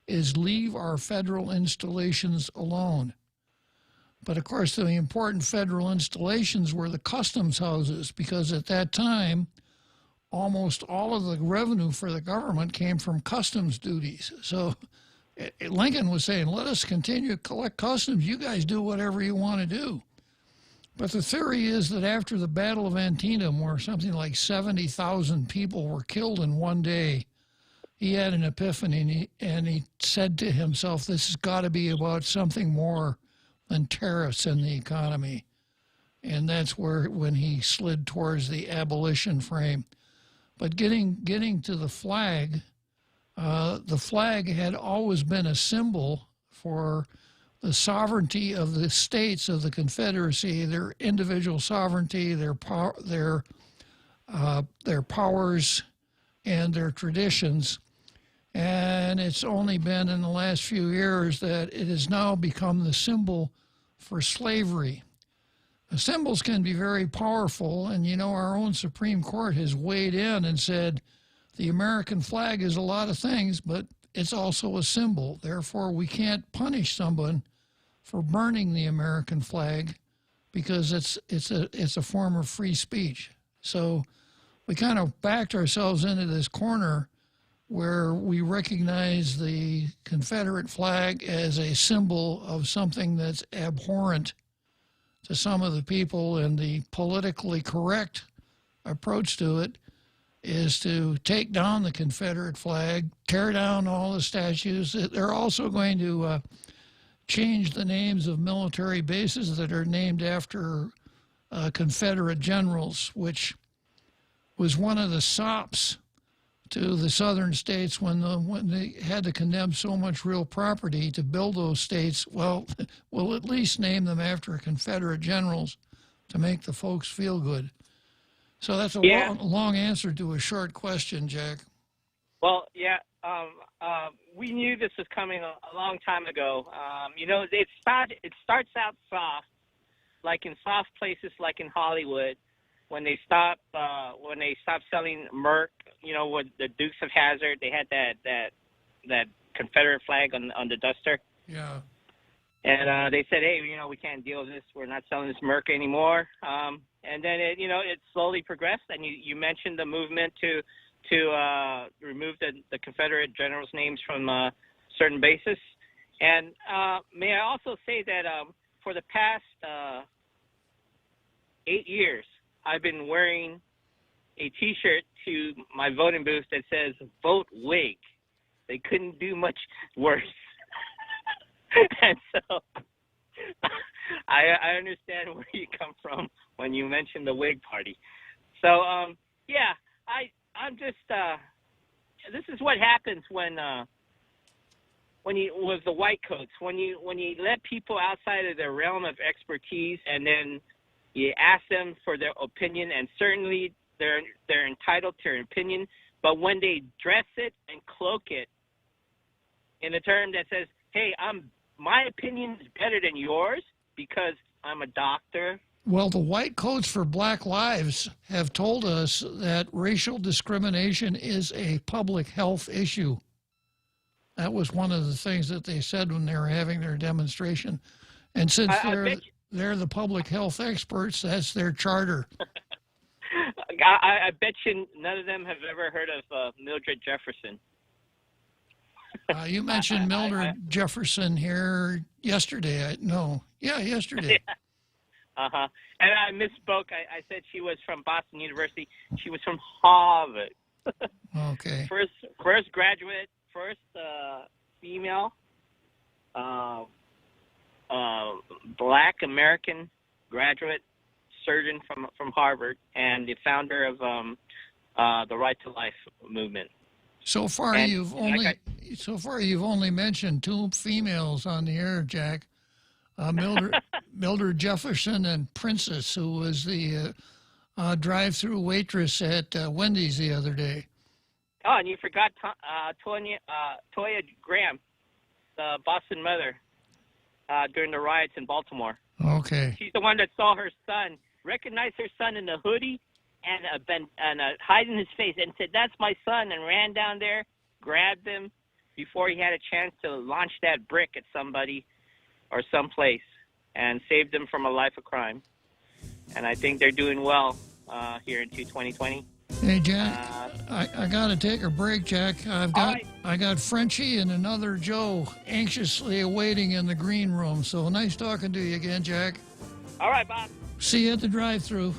is leave our federal installations alone. But of course, the important federal installations were the customs houses, because at that time, almost all of the revenue for the government came from customs duties. So Lincoln was saying, let us continue to collect customs. You guys do whatever you want to do. But the theory is that after the Battle of Antietam, where something like 70,000 people were killed in one day, he had an epiphany, and he said to himself, this has got to be about something more than tariffs in the economy. And that's when he slid towards the abolition frame. But getting to the flag had always been a symbol for the sovereignty of the states of the Confederacy, their individual sovereignty, their powers, and their traditions. And it's only been in the last few years that it has now become the symbol for slavery. The symbols can be very powerful, and our own Supreme Court has weighed in and said the American flag is a lot of things, but it's also a symbol. Therefore, we can't punish someone for burning the American flag because it's a form of free speech. So we kind of backed ourselves into this corner where we recognize the Confederate flag as a symbol of something that's abhorrent to some of the people, and the politically correct approach to it is to take down the Confederate flag, tear down all the statues. They're also going to change the names of military bases that are named after Confederate generals, which was one of the sops to the southern states when they had to condemn so much real property to build those states. Well, we'll at least name them after Confederate generals to make the folks feel good. So that's a long answer to a short question, Jack. Well, yeah, we knew this was coming a long time ago. You know, it starts out soft, like in soft places, like in Hollywood, when they stop selling Merc. You know, with the Dukes of Hazzard, they had that Confederate flag on the duster. Yeah. And they said, hey, you know, we can't deal with this. We're not selling this Merc anymore. And then it slowly progressed. And you mentioned the movement to remove the Confederate generals' names from certain bases. And may I also say that for the past 8 years, I've been wearing a T-shirt to my voting booth that says "Vote Whig." They couldn't do much worse. And so I understand where you come from when you mention the Whig Party. So yeah, I'm just this is what happens when you with the white coats, when you let people outside of their realm of expertise and then you ask them for their opinion, and certainly they're entitled to their opinion, but when they dress it and cloak it in a term that says, hey, my opinion is better than yours because I'm a doctor. Well, the white coats for Black Lives have told us that racial discrimination is a public health issue. That was one of the things that they said when they were having their demonstration. And since they're the public health experts, that's their charter. I bet you none of them have ever heard of Mildred Jefferson. You mentioned Mildred Jefferson here yesterday. Yesterday. Uh-huh. And I misspoke. I said she was from Boston University. She was from Harvard. Okay. First graduate, first female Black American graduate surgeon from Harvard, and the founder of the Right to Life movement. So far, you've only mentioned two females on the air, Jack. Mildred Jefferson and Princess, who was the drive-through waitress at Wendy's the other day. Oh, and you forgot Toya Graham, the Boston mother, during the riots in Baltimore. Okay. She's the one that saw her son, recognized her son in the hoodie and hiding his face, and said, "That's my son," and ran down there, grabbed him before he had a chance to launch that brick at somebody or someplace, and saved them from a life of crime. And I think they're doing well here in 2020. Hey, Jack, I got to take a break, Jack. I got Frenchie and another Joe anxiously awaiting in the green room. So nice talking to you again, Jack. All right, Bob. See you at the drive-thru.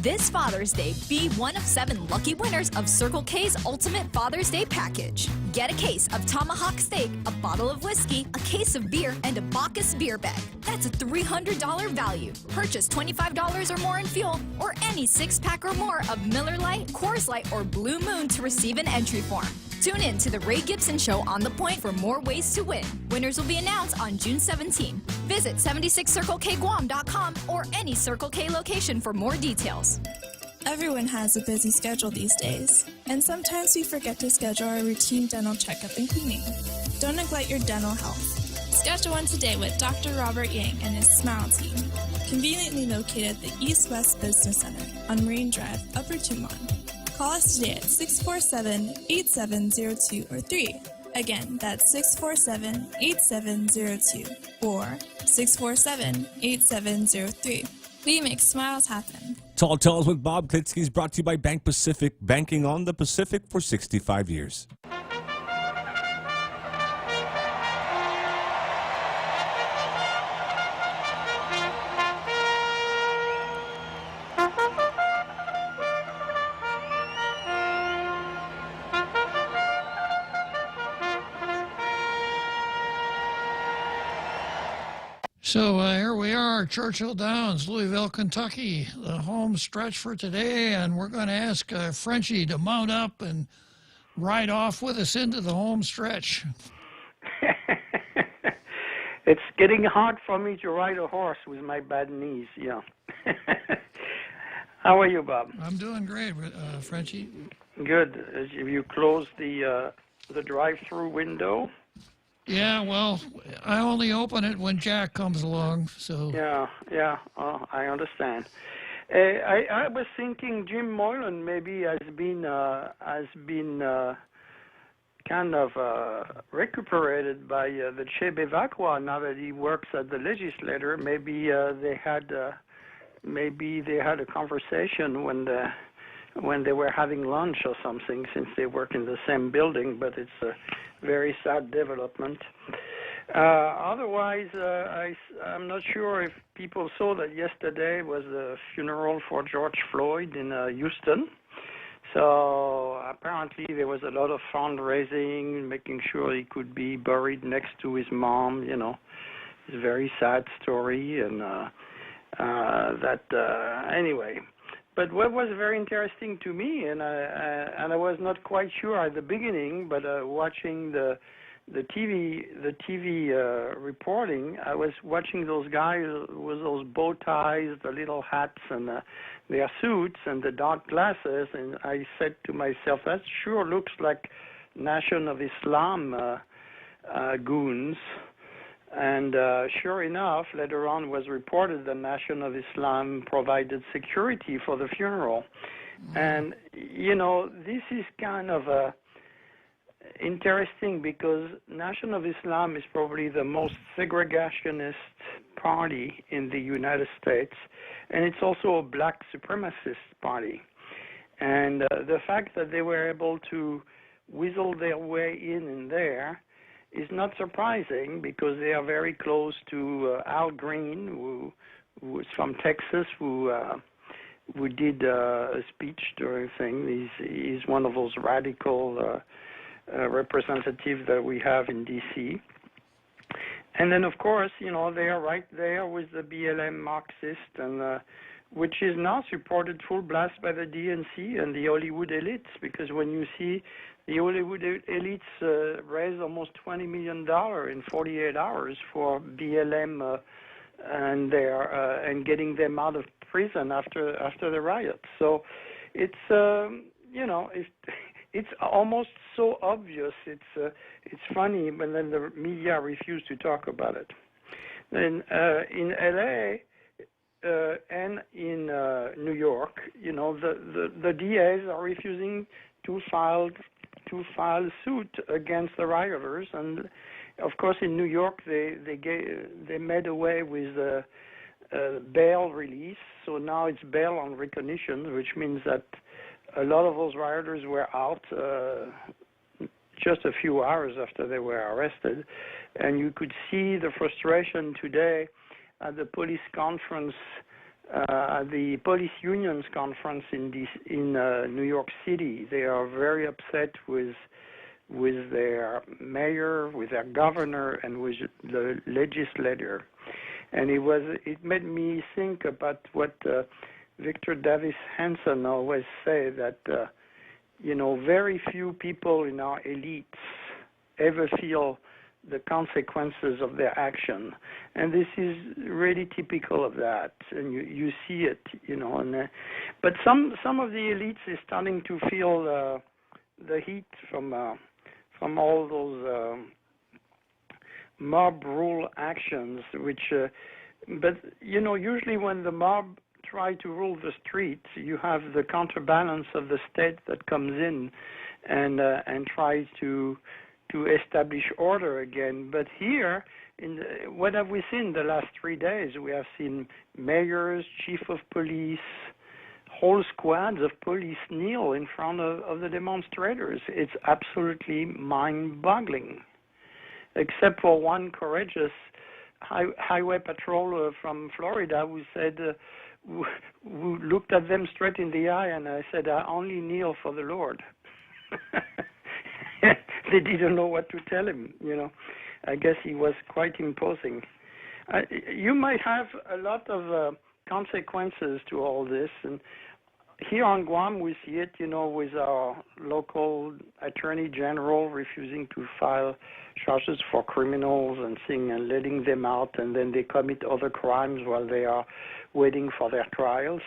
This Father's Day, be one of 7 lucky winners of Circle K's Ultimate Father's Day Package. Get a case of tomahawk steak, a bottle of whiskey, a case of beer, and a Bacchus beer bag. That's a $300 value. Purchase $25 or more in fuel, or any 6-pack or more of Miller Lite, Coors Light, or Blue Moon to receive an entry form. Tune in to The Ray Gibson Show on The Point for more ways to win. Winners will be announced on June 17. Visit 76CircleKGuam.com or any Circle K location for more details. Everyone has a busy schedule these days, and sometimes we forget to schedule our routine dental checkup and cleaning. Don't neglect your dental health. Schedule one today with Dr. Robert Yang and his Smile Team, conveniently located at the East West Business Center on Marine Drive, Upper Tumon. Call us today at 647-8702 or 3. Again, that's 647-8702 or 647-8703. We make smiles happen. Tall Tales with Bob Klitzkie is brought to you by Bank Pacific, banking on the Pacific for 65 years. So here we are, Churchill Downs, Louisville, Kentucky, the home stretch for today, and we're going to ask Frenchie to mount up and ride off with us into the home stretch. It's getting hard for me to ride a horse with my bad knees, yeah. How are you, Bob? I'm doing great, Frenchie. Good. Have you closed the drive-through window? Yeah, well, I only open it when Jack comes along, so... Yeah, I understand. I was thinking Jim Moylan maybe has been kind of recuperated by the Chebevaqua now that he works at the legislature. Maybe they had a conversation when they were having lunch or something, since they work in the same building, but it's a very sad development. Otherwise, I'm not sure if people saw that yesterday was the funeral for George Floyd in Houston. So apparently there was a lot of fundraising, making sure he could be buried next to his mom. You know, it's a very sad story, and anyway. But what was very interesting to me, and I was not quite sure at the beginning, but watching the TV reporting, I was watching those guys with those bow ties, the little hats, and their suits and the dark glasses, and I said to myself, that sure looks like Nation of Islam goons. And sure enough, later on was reported the Nation of Islam provided security for the funeral. And, you know, this is kind of interesting because Nation of Islam is probably the most segregationist party in the United States, and it's also a black supremacist party. And the fact that they were able to weasel their way in there is not surprising because they are very close to Al Green, who is from Texas, who did a speech during thing. He's one of those radical representatives that we have in D.C. And then, of course, you know, they are right there with the BLM Marxist, and which is now supported full blast by the DNC and the Hollywood elites, because when you see the Hollywood elites raised almost $20 million in 48 hours for BLM and getting them out of prison after the riots. So it's you know, it's almost so obvious. It's funny, but then the media refuse to talk about it. Then in LA and in New York, you know, the DAs are refusing to file suit against the rioters, and of course in New York they made away with bail release, so now it's bail on recognition, which means that a lot of those rioters were out just a few hours after they were arrested, and you could see the frustration today at the police conference, the police unions conference in New York City. They are very upset with their mayor, with their governor, and with the legislature. And it made me think about what Victor Davis Hanson always say, that you know, very few people in our elites ever feel the consequences of their action, and this is really typical of that, and you see it, you know. And but some of the elites is starting to feel the heat from all those mob rule actions, which but you know, usually when the mob try to rule the streets, you have the counterbalance of the state that comes in and tries to establish order again. But here, what have we seen the last 3 days? We have seen mayors, chief of police, whole squads of police kneel in front of the demonstrators. It's absolutely mind-boggling. Except for one courageous highway patroller from Florida who said, who looked at them straight in the eye, and I said, I only kneel for the Lord. They didn't know what to tell him, you know. I guess he was quite imposing. You might have a lot of consequences to all this, and here on Guam we see it, you know, with our local attorney general refusing to file charges for criminals and letting them out, and then they commit other crimes while they are waiting for their trials.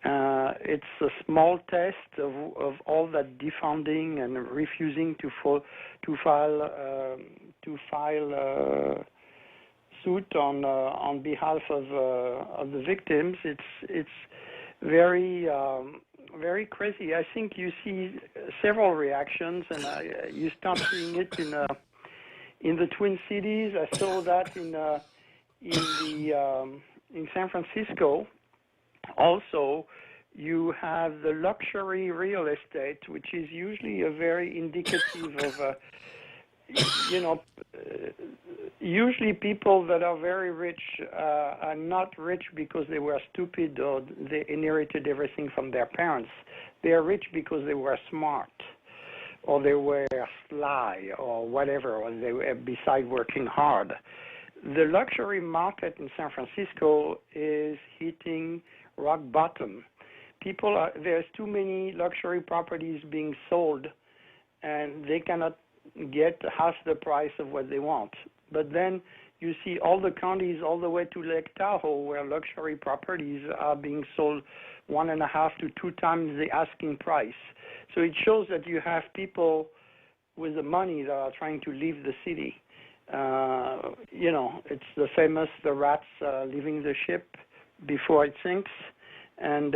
It's a small test of all that defunding and refusing to file suit on behalf of the victims. It's very very crazy. I think you see several reactions, and you start seeing it in the Twin Cities. I saw that in San Francisco. Also, you have the luxury real estate, which is usually a very indicative of usually people that are very rich are not rich because they were stupid or they inherited everything from their parents. They are rich because they were smart, or they were sly, or whatever, or they were beside working hard. The luxury market in San Francisco is hitting rock bottom. There's too many luxury properties being sold, and they cannot get half the price of what they want. But then you see all the counties all the way to Lake Tahoe where luxury properties are being sold 1.5 to 2 times the asking price. So it shows that you have people with the money that are trying to leave the city. It's the famous, the rats leaving the ship before it sinks. And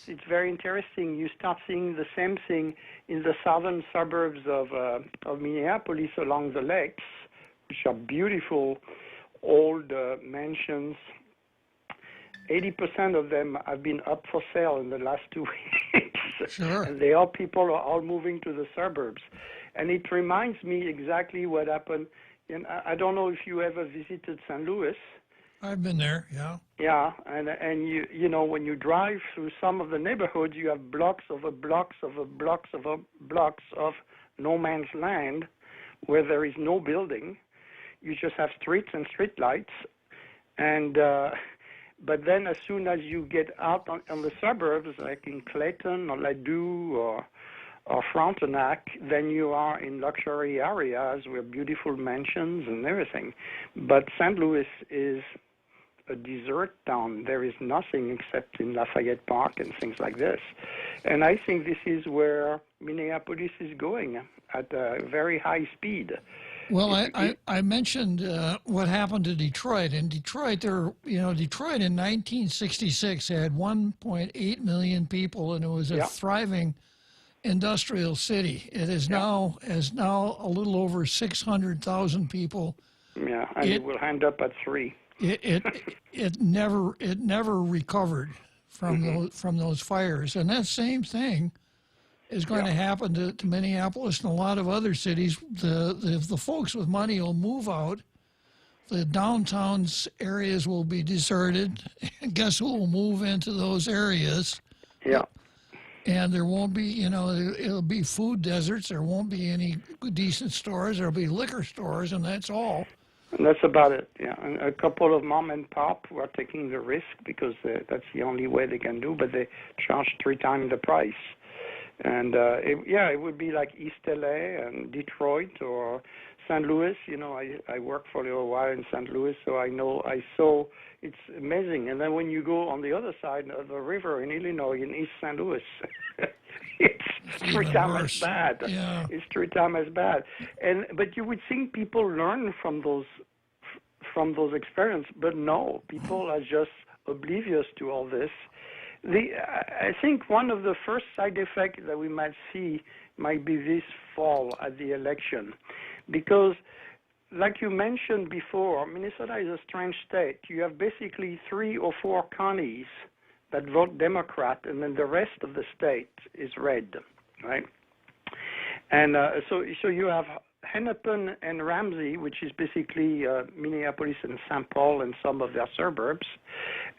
it's very interesting. You start seeing the same thing in the southern suburbs of Minneapolis along the lakes, which are beautiful old mansions. 80% of them have been up for sale in the last 2 weeks. Sure. And people are all moving to the suburbs. And it reminds me exactly what happened. I don't know if you ever visited St. Louis. I've been there, yeah. Yeah, and you know, when you drive through some of the neighborhoods, you have blocks of blocks of no man's land where there is no building. You just have streets and street lights. And but then as soon as you get out on the suburbs, like in Clayton or Ladue or Frontenac, then you are in luxury areas with beautiful mansions and everything. But St. Louis is a desert town. There is nothing except in Lafayette Park and things like this. And I think this is where Minneapolis is going at a very high speed. Well, I mentioned what happened to Detroit. In Detroit, Detroit in 1966 had 1.8 million people, and it was a thriving industrial city. It is now a little over 600,000 people. Yeah, and it will end up at 3. It never recovered from those fires, and that same thing is going to happen to Minneapolis and a lot of other cities. The folks with money will move out. The downtowns areas will be deserted. And guess who will move into those areas? Yeah. And there won't be, it'll be food deserts. There won't be any decent stores. There'll be liquor stores, and that's all. And that's about it, yeah. And a couple of mom and pop who are taking the risk because that's the only way they can do, but they charge 3 times the price. And it would be like East LA and Detroit or St. Louis. I worked for a little while in St. Louis, so I saw it's amazing. And then when you go on the other side of the river in Illinois, in East St. Louis, it's 3 times as bad. Yeah. It's 3 times as bad. But you would think people learn from those experiences, but no, people are just oblivious to all this. I think one of the first side effects that we might see might be this fall at the election, because like you mentioned before, Minnesota is a strange state. You have basically 3 or 4 counties that vote Democrat, and then the rest of the state is red, right? And so you have Hennepin and Ramsey, which is basically Minneapolis and St. Paul and some of their suburbs,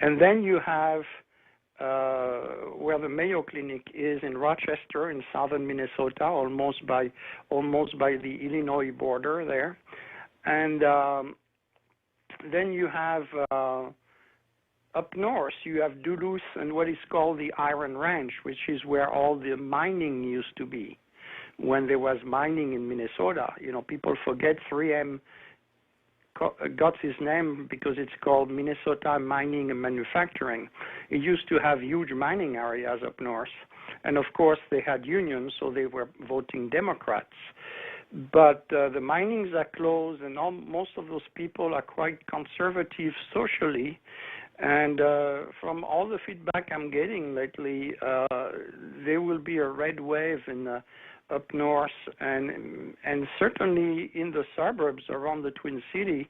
and then you have where the Mayo Clinic is in Rochester in southern Minnesota, almost by the Illinois border there, and then you have up north you have Duluth and what is called the Iron Range, which is where all the mining used to be. When there was mining in Minnesota, people forget 3M got his name because it's called Minnesota Mining and Manufacturing. It used to have huge mining areas up north, and of course they had unions, so they were voting Democrats. But the minings are closed, and most of those people are quite conservative socially. And from all the feedback I'm getting lately, there will be a red wave in up north, and certainly in the suburbs around the Twin City,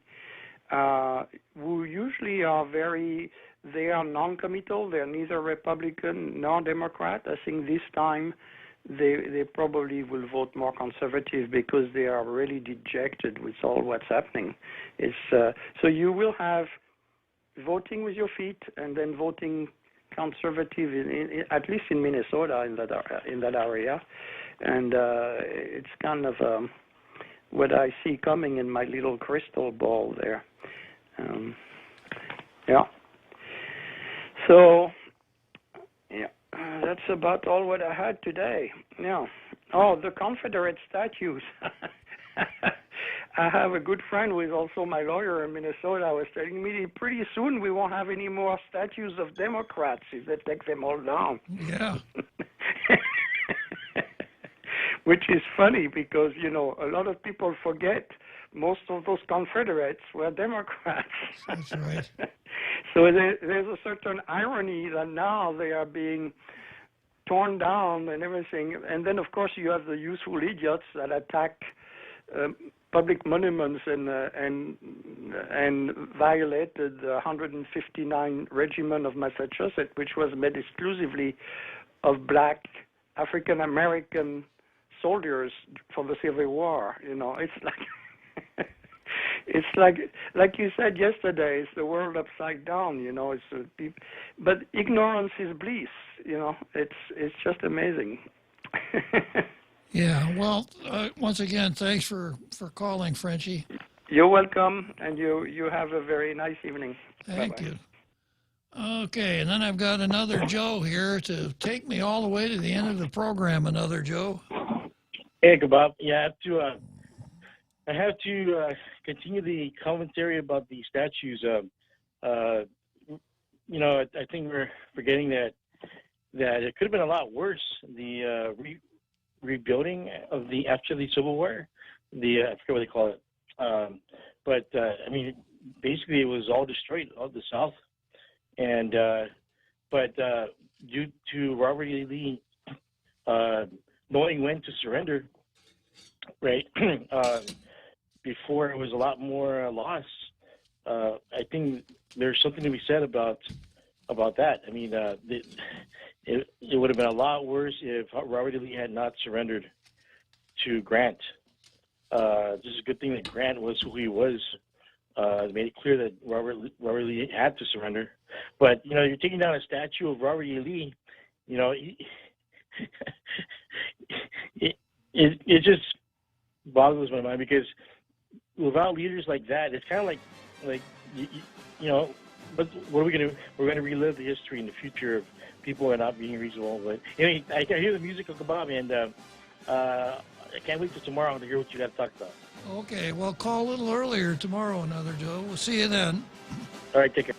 who usually are they are non-committal. They're neither Republican nor Democrat. I think this time they probably will vote more conservative because they are really dejected with all what's happening. So you will have voting with your feet and then voting conservative, at least in Minnesota, in that area. And it's kind of what I see coming in my little crystal ball there. Yeah. So, yeah, that's about all what I had today. Yeah. Oh, the Confederate statues. I have a good friend who is also my lawyer in Minnesota. Was telling me pretty soon we won't have any more statues of Democrats if they take them all down. Yeah. Which is funny because, a lot of people forget most of those Confederates were Democrats. That's right. So there's a certain irony that now they are being torn down and everything. And then, of course, you have the useful idiots that attack public monuments and violated the 159 Regiment of Massachusetts, which was made exclusively of black African-American soldiers for the Civil War. It's like you said yesterday, it's the world upside down. But ignorance is bliss. It's just amazing. Yeah. Well, once again, thanks for calling, Frenchie. You're welcome, and you have a very nice evening. Thank Bye-bye. you. Okay, and then I've got another Joe here to take me all the way to the end of the program. Another Joe. Hey, Bob. Yeah, I have to continue the commentary about the statues. I think we're forgetting that it could have been a lot worse. The rebuilding of after the Civil War, I forget what they call it. But basically it was all destroyed, all the South, and but due to Robert E. Lee knowing when to surrender, right? Before it was a lot more loss. I think there's something to be said about that. It would have been a lot worse if Robert E. Lee had not surrendered to Grant. This is a good thing that Grant was who he was. It made it clear that Robert E. Lee had to surrender. But you're taking down a statue of Robert E. Lee. It just boggles my mind because without leaders like that, it's kind of like But what are we going to do? We're going to relive the history in the future of people are not being reasonable. But anyway, I can hear the music of Bob, and I can't wait till tomorrow to hear what you got to talk about. Okay, well, call a little earlier tomorrow, another Joe. We'll see you then. All right, take care.